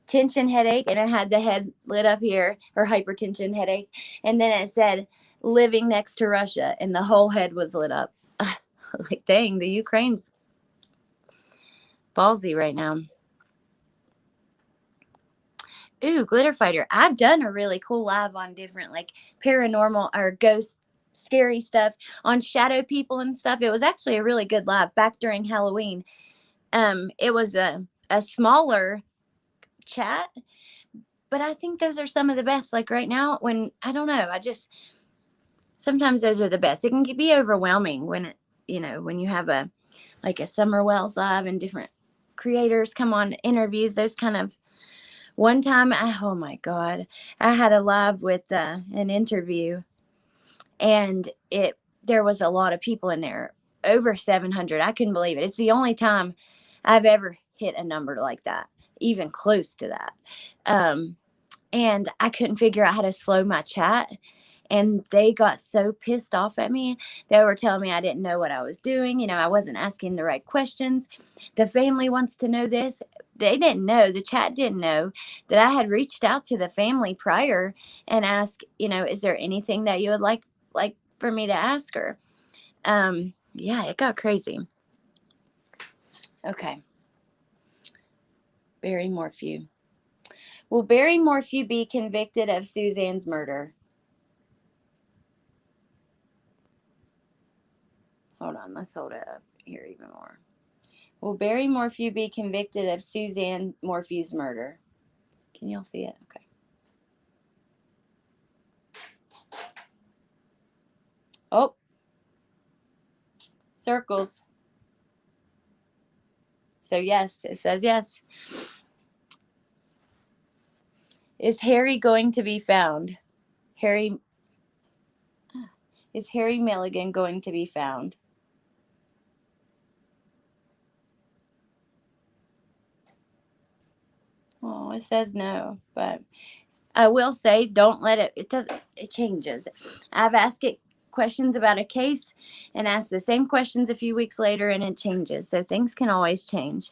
tension headache, and it had the head lit up here, or hypertension headache, and then it said living next to Russia, and the whole head was lit up. I was like, dang, the Ukraine's ballsy right now. Ooh, Glitter Fighter. I've done a really cool live on different like paranormal or ghost scary stuff on shadow people and stuff. It was actually a really good live back during Halloween. It was a smaller chat, but I think those are some of the best. Like right now, when I don't know, sometimes those are the best. It can be overwhelming when when you have a Summer Wells live and different creators come on interviews, those kind of. One time, oh my God, I had a live with an interview, and there was a lot of people in there, over 700. I couldn't believe it. It's the only time I've ever hit a number like that, even close to that. And I couldn't figure out how to slow my chat. And they got so pissed off at me. They were telling me I didn't know what I was doing. I wasn't asking the right questions. The family wants to know this. They didn't know, the chat didn't know that I had reached out to the family prior and asked, is there anything that you would like for me to ask her? Yeah, it got crazy. Okay. Barry Morphew. Will Barry Morphew be convicted of Suzanne's murder? Hold on, let's hold it up here even more. Will Barry Morphew be convicted of Suzanne Morphew's murder? Can y'all see it? Okay. Oh. Circles. So yes, it says yes. Is Harry going to be found? Is Harry Milligan going to be found? Oh, it says no, but I will say don't let it changes. I've asked it questions about a case and asked the same questions a few weeks later and it changes. So things can always change.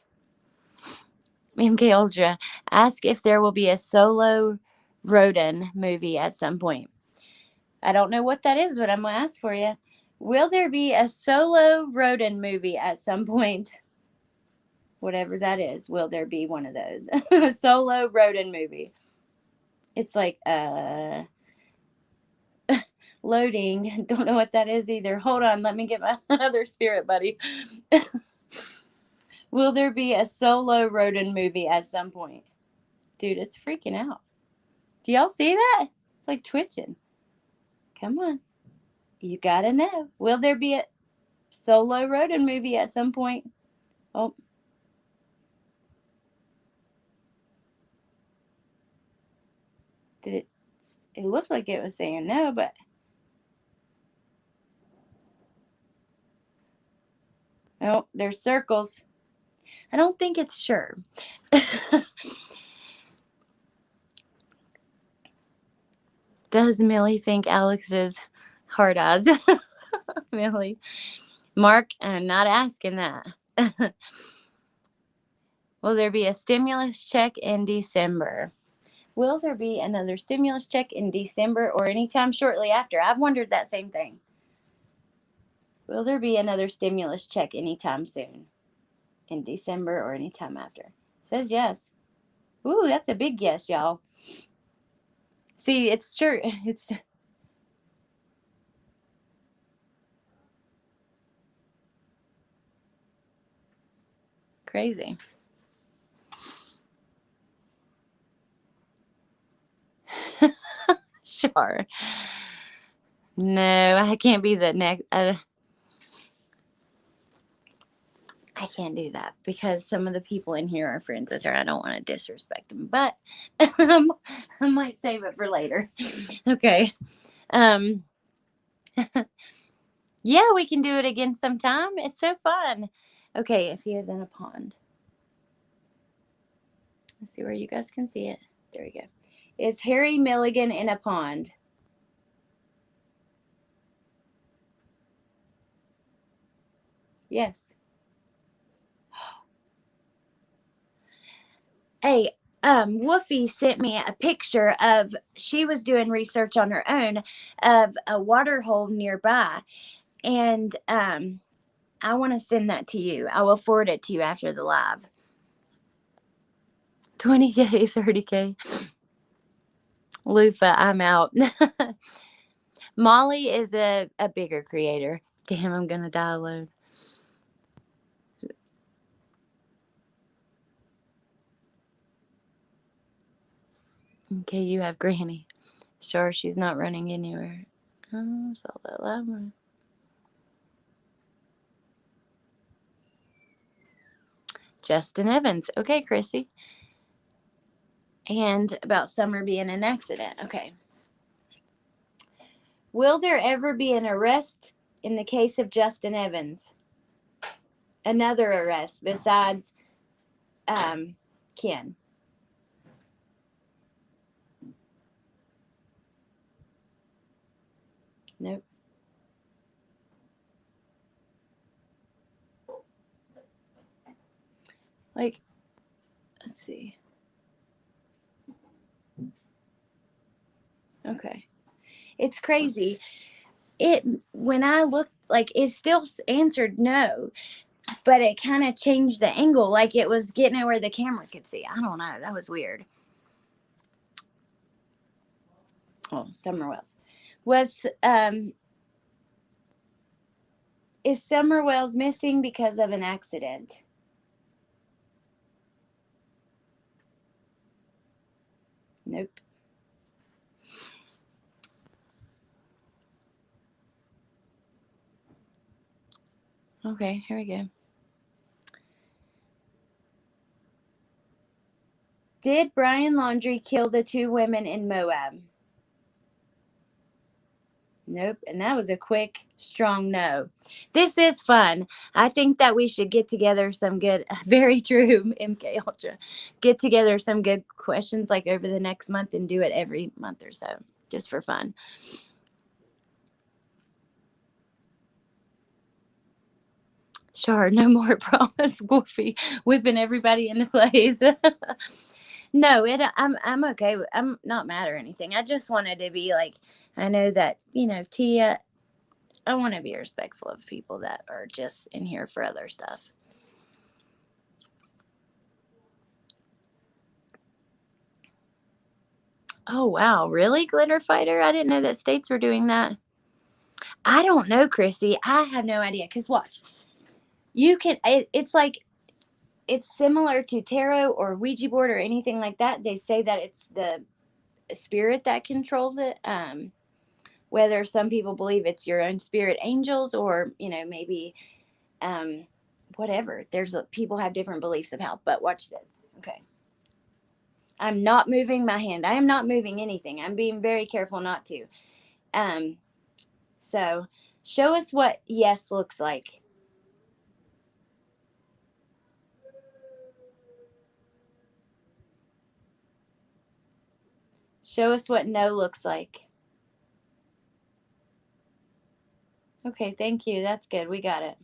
MK Ultra, ask if there will be a solo Rodin movie at some point. I don't know what that is, but I'm going to ask for you. Will there be a solo rodent movie at some point? Whatever that is, will there be one of those? Solo rodent movie. It's like, loading. Don't know what that is either. Hold on, let me get my other spirit buddy. Will there be a solo rodent movie at some point? Dude, it's freaking out. Do y'all see that? It's like twitching. Come on. You gotta know. Will there be a solo rodent movie at some point? Oh. Did it? It looked like it was saying no, but. Oh, there's circles. I don't think it's sure. Does Millie think Alex is hard eyes? Millie. Mark, I'm not asking that. Will there be a stimulus check in December? Will there be another stimulus check in December or anytime shortly after? I've wondered that same thing. Will there be another stimulus check anytime soon? In December or anytime after? It says yes. Ooh, that's a big yes, y'all. See, it's true. It's crazy. Sure. No, I can't be the next. I can't do that because some of the people in here are friends with her. I don't want to disrespect them, but I might save it for later. Okay. Yeah, we can do it again sometime. It's so fun. Okay, if he is in a pond. Let's see where you guys can see it. There we go. Is Harry Milligan in a pond? Yes. Hey, Woofy sent me a picture of, she was doing research on her own of a water hole nearby. And I want to send that to you. I will forward it to you after the live. 20K, 30K. Lufa, I'm out. Molly is a bigger creator. Damn, I'm going to die alone. Okay, you have Granny. Sure, she's not running anywhere. Oh, saw that loud one. Justin Evans. Okay, Chrissy. And about Summer being an accident. Okay. Will there ever be an arrest in the case of Justin Evans? Another arrest besides Ken? Nope. Like, let's see. Okay. It's crazy. When I looked, like, it still answered no, but it kind of changed the angle, like it was getting it where the camera could see. I don't know. That was weird. Oh, Summer Wells. Is Summer Wells missing because of an accident? Nope. Okay, here we go. Did Brian Laundrie kill the two women in Moab? Nope. And that was a quick, strong no. This is fun. I think that we should get together some good, very true, MK Ultra. Get together some good questions like over the next month and do it every month or so, just for fun. Sure, no more promise, Wolfie. Whipping everybody into place. No, I'm okay. I'm not mad or anything. I just wanted to be like, I know that, Tia, I want to be respectful of people that are just in here for other stuff. Oh, wow. Really, Glitter Fighter? I didn't know that states were doing that. I don't know, Chrissy. I have no idea. Because watch. It's like, it's similar to tarot or Ouija board or anything like that. They say that it's the spirit that controls it. Whether some people believe it's your own spirit angels or, maybe um, whatever. People have different beliefs of how. But watch this. Okay. I'm not moving my hand. I am not moving anything. I'm being very careful not to. Um, so show us what yes looks like. Show us what no looks like. Okay, thank you. That's good. We got it.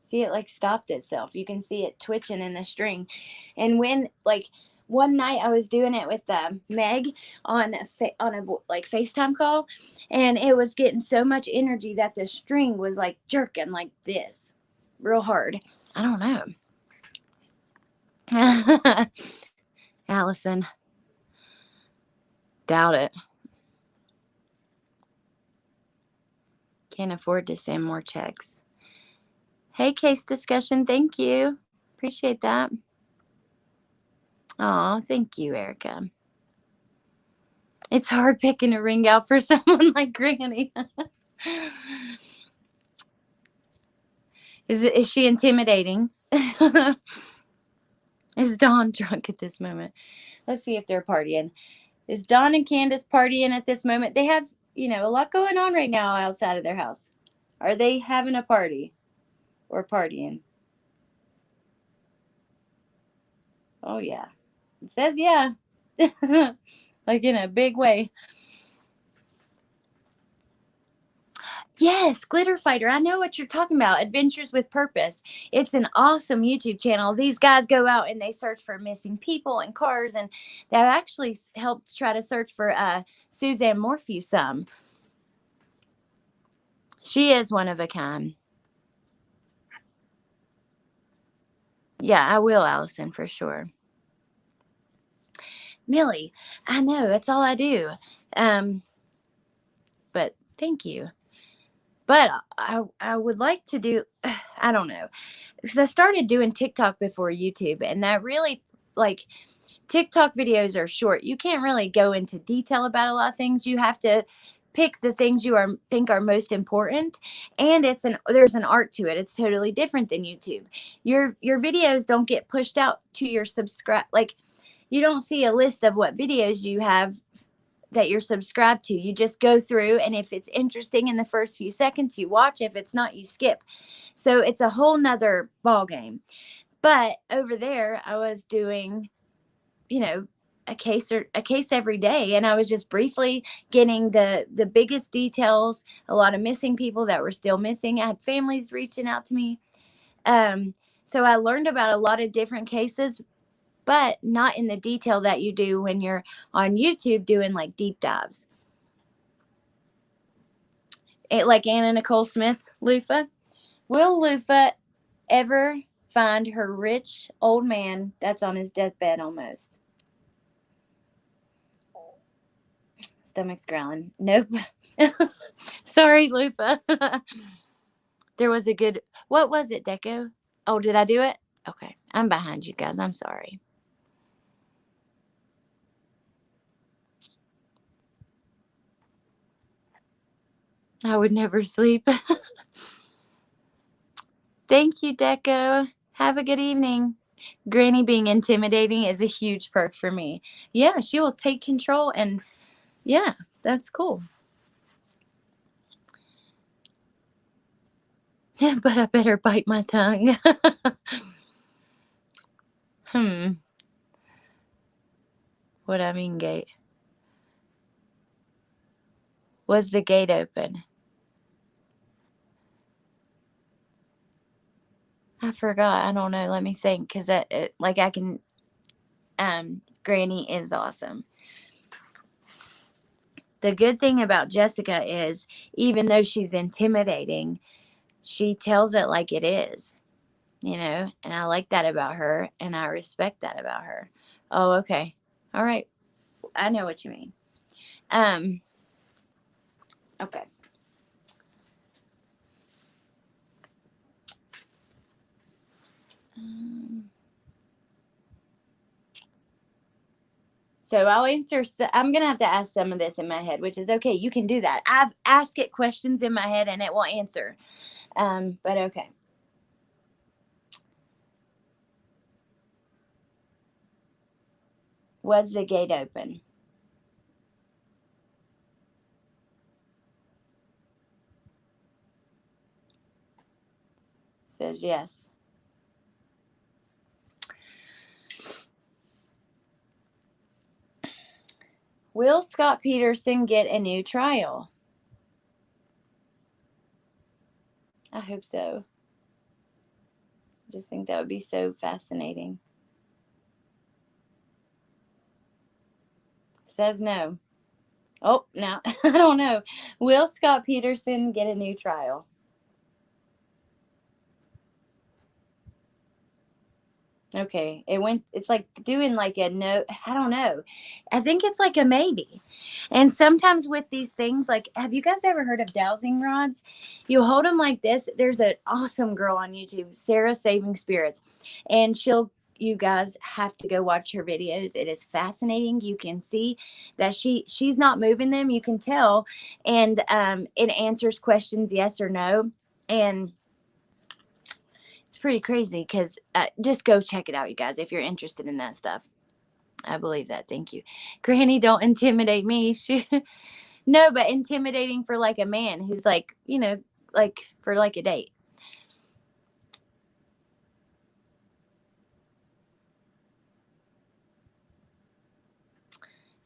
See, it like stopped itself. You can see it twitching in the string. And when like one night I was doing it with Meg on a like FaceTime call, and it was getting so much energy that the string was like jerking like this, real hard. I don't know. Allison, doubt it. Can't afford to send more checks. Hey, case discussion. Thank you. Appreciate that. Aw, thank you, Erica. It's hard picking a ring out for someone like Granny. Is she intimidating? Is Dawn drunk at this moment? Let's see if they're partying. Is Dawn and Candace partying at this moment? They have, a lot going on right now outside of their house. Are they having a party or partying? Oh, yeah. It says yeah. Like in a big way. Yes, Glitter Fighter. I know what you're talking about. Adventures with Purpose. It's an awesome YouTube channel. These guys go out and they search for missing people and cars, and they've actually helped try to search for Suzanne Morphew some. She is one of a kind. Yeah, I will, Allison, for sure. Millie, I know. That's all I do. But thank you. But I would like to do, I don't know. Because I started doing TikTok before YouTube, and that really, like, TikTok videos are short. You can't really go into detail about a lot of things. You have to pick the things you think are most important, and there's an art to it. It's totally different than YouTube. Your videos don't get pushed out to your subscribe. Like, you don't see a list of what videos you have that you're subscribed to. You just go through, and if it's interesting in the first few seconds, you watch. If it's not, you skip. So it's a whole nother ball game. But over there, I was doing, a case every day, and I was just briefly getting the biggest details. A lot of missing people that were still missing. I had families reaching out to me. So I learned about a lot of different cases, but not in the detail that you do when you're on YouTube doing like deep dives. Like Anna Nicole Smith, Lufa. Will Lufa ever find her rich old man that's on his deathbed almost? Stomach's growling. Nope. Sorry, Lufa. There was a good, what was it, Deco? Oh, did I do it? Okay. I'm behind you guys. I'm sorry. I would never sleep. Thank you, Deco. Have a good evening. Granny being intimidating is a huge perk for me. Yeah, she will take control, and yeah, that's cool. Yeah, but I better bite my tongue. What I mean, gate? Was the gate open? I forgot. I don't know. Let me think, because like I can. Granny is awesome. The good thing about Jessica is, even though she's intimidating, she tells it like it is, and I like that about her, and I respect that about her. Oh, okay. All right. I know what you mean. Okay. So I'll answer. I'm going to have to ask some of this in my head, which is okay. You can do that. I've asked it questions in my head and it will answer. But okay. Was the gate open? Says yes. Will Scott Peterson get a new trial? I hope so. I just think that would be so fascinating. Says no. Oh, now I don't know. Will Scott Peterson get a new trial? Okay, it's like doing like a no, I don't know. I think it's like a maybe. And sometimes with these things, like, have you guys ever heard of dowsing rods? You hold them like this. There's an awesome girl on YouTube, Sarah Saving Spirits, and you guys have to go watch her videos. It is fascinating. You can see that she's not moving them. You can tell, and it answers questions yes or no, and it's pretty crazy because just go check it out, you guys, if you're interested in that stuff. I believe that. Thank you. Granny, don't intimidate me. No, but intimidating for like a man who's like, like for like a date.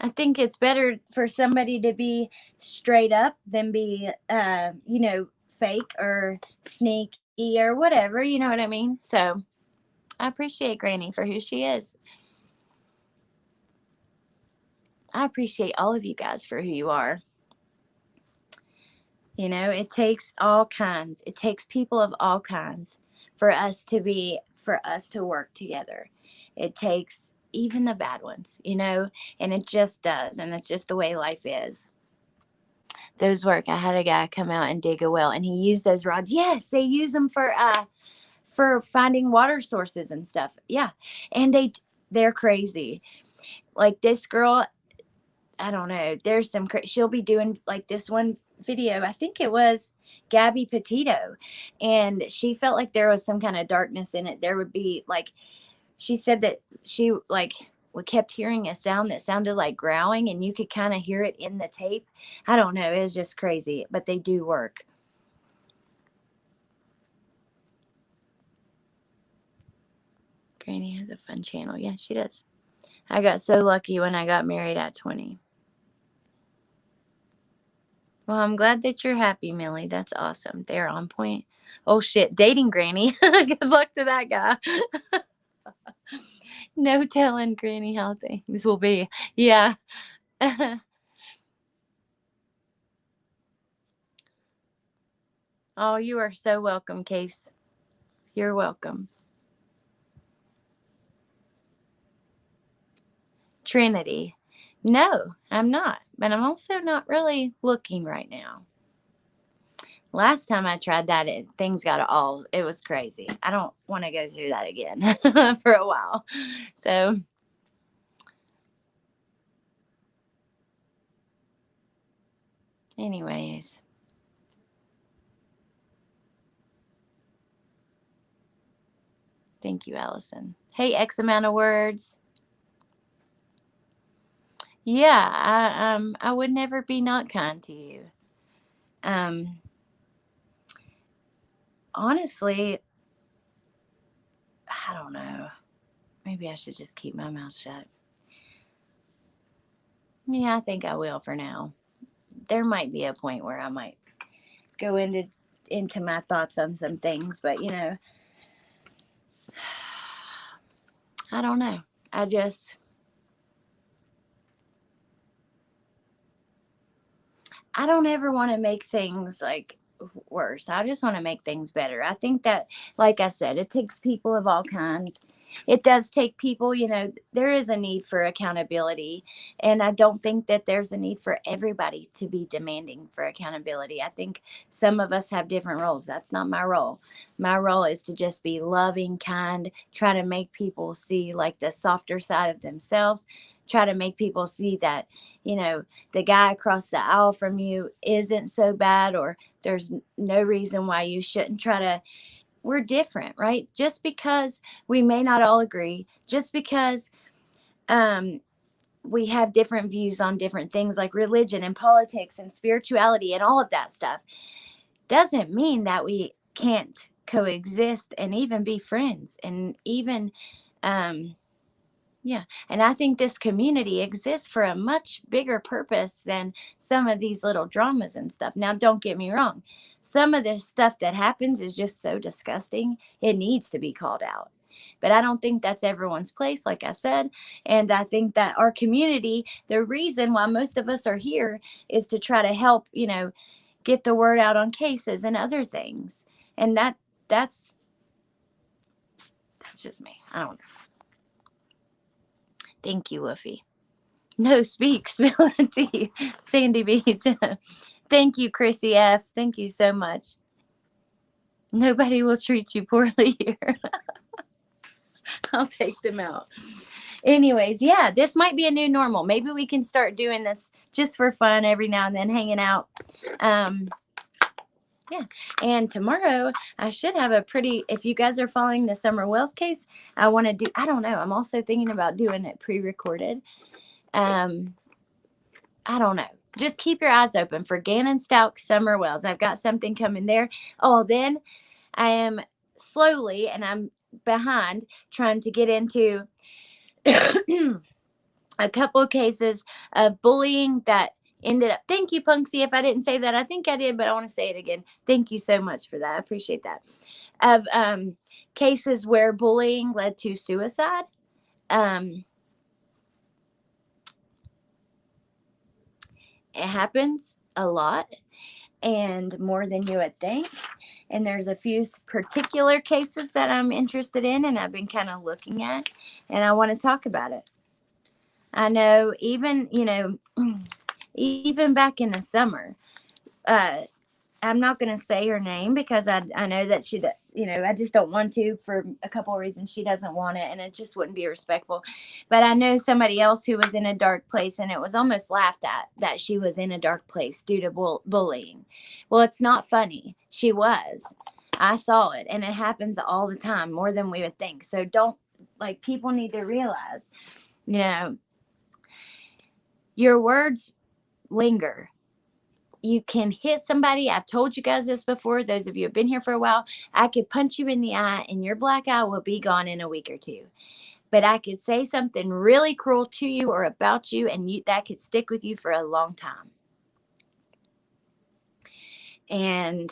I think it's better for somebody to be straight up than be, fake or sneaky or whatever. You know what I mean? So I appreciate Granny for who she is. I appreciate all of you guys for who you are. It takes all kinds. It takes people of all kinds for us to work together. It takes even the bad ones, and it just does. And it's just the way life is. Those work. I had a guy come out and dig a well and he used those rods. Yes, they use them for finding water sources and stuff. Yeah. And they're crazy. Like this girl, I don't know. There's she'll be doing like this one video. I think it was Gabby Petito. And she felt like there was some kind of darkness in it. There would be like, she said that she like we kept hearing a sound that sounded like growling and you could kind of hear it in the tape. I don't know. It was just crazy, but they do work. Granny has a fun channel. Yeah, she does. I got so lucky when I got married at 20. Well, I'm glad that you're happy, Millie. That's awesome. They're on point. Oh, shit. Dating Granny. Good luck to that guy. No telling Granny how things will be. Yeah. Oh, you are so welcome, Case. You're welcome. Trinity. No, I'm not. But I'm also not really looking right now. Last time I tried that, things it was crazy. I don't want to go through that again for a while. So, anyways. Thank you, Allison. Hey, X amount of words. Yeah, I would never be not kind to you. Honestly, I don't know. Maybe I should just keep my mouth shut. Yeah, I think I will for now. There might be a point where I might go into my thoughts on some things, but I don't know. I just I don't ever want to make things like worse. I just want to make things better. I think that, like I said, it takes people of all kinds. It does take people, there is a need for accountability. And I don't think that there's a need for everybody to be demanding for accountability. I think some of us have different roles. That's not my role. My role is to just be loving, kind, try to make people see like the softer side of themselves, try to make people see that, the guy across the aisle from you isn't so bad, or there's no reason why you shouldn't try to. We're different, right? Just because we may not all agree, just because we have different views on different things like religion and politics and spirituality and all of that stuff, doesn't mean that we can't coexist and even be friends and even yeah. And I think this community exists for a much bigger purpose than some of these little dramas and stuff. Now, don't get me wrong. Some of the stuff that happens is just so disgusting. It needs to be called out. But I don't think that's everyone's place, like I said. And I think that our community, the reason why most of us are here is to try to help, get the word out on cases and other things. And that's just me. I don't know. Thank you, Woofy. No, speak, spill the tea. Sandy Beach. Thank you, Chrissy F. Thank you so much. Nobody will treat you poorly here. I'll take them out. Anyways, yeah, this might be a new normal. Maybe we can start doing this just for fun every now and then, hanging out. Yeah. And tomorrow I should have if you guys are following the Summer Wells case, I want to do, I don't know. I'm also thinking about doing it pre-recorded. I don't know. Just keep your eyes open for Gannon Stout, Summer Wells. I've got something coming there. Oh, then I am slowly, and I'm behind, trying to get into a couple of cases of bullying that ended up. Thank you, Punksy. If I didn't say that, I think I did, but I want to say it again. Thank you so much for that. I appreciate that. Of cases where bullying led to suicide. It happens a lot and more than you would think. And there's a few particular cases that I'm interested in and I've been kind of looking at, and I want to talk about it. I know even back in the summer, I'm not going to say her name because I know that she, I just don't want to for a couple of reasons. She doesn't want it, and it just wouldn't be respectful. But I know somebody else who was in a dark place, and it was almost laughed at that she was in a dark place due to bullying. Well, it's not funny. She was. I saw it, and it happens all the time, more than we would think. So people need to realize, your words linger. You can hit somebody. I've told you guys this before. Those of you who have been here for a while, I could punch you in the eye and your black eye will be gone in a week or two. But I could say something really cruel to you or about you, and that could stick with you for a long time. And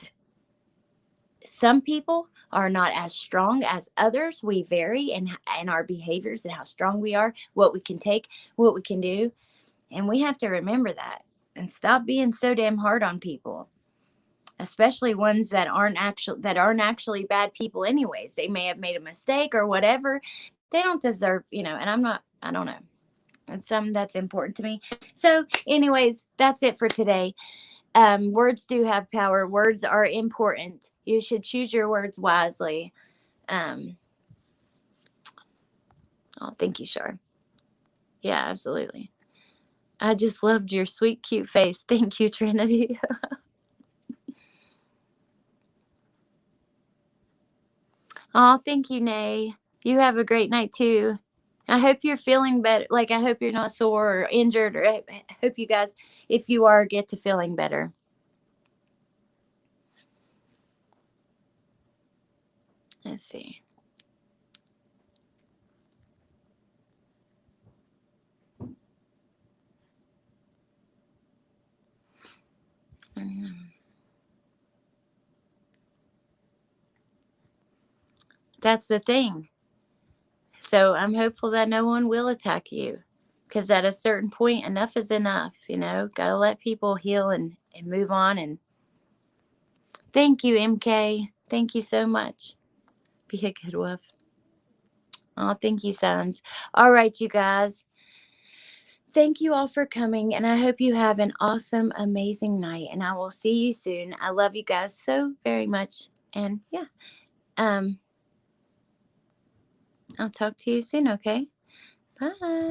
some people are not as strong as others. We vary in our behaviors and how strong we are, what we can take, what we can do. And we have to remember that. And stop being so damn hard on people, especially ones that aren't actually bad people anyways. They may have made a mistake or whatever. They don't deserve, and I don't know. And that's important to me. So anyways, that's it for today. Words do have power. Words are important. You should choose your words wisely. Oh, thank you, Shar. Yeah, absolutely. I just loved your sweet, cute face. Thank you, Trinity. Oh, thank you, Nay. You have a great night, too. I hope you're feeling better. I hope you're not sore or injured. Or I hope you guys, if you are, get to feeling better. Let's see. That's the thing. So I'm hopeful that no one will attack you, because at a certain point, enough is enough. Got to let people heal and move on. And thank you, MK. Thank you so much. Be a good wolf. Oh, thank you, sons. All right, you guys. Thank you all for coming, and I hope you have an awesome, amazing night, and I will see you soon. I love you guys so very much, and yeah, I'll talk to you soon, okay? Bye.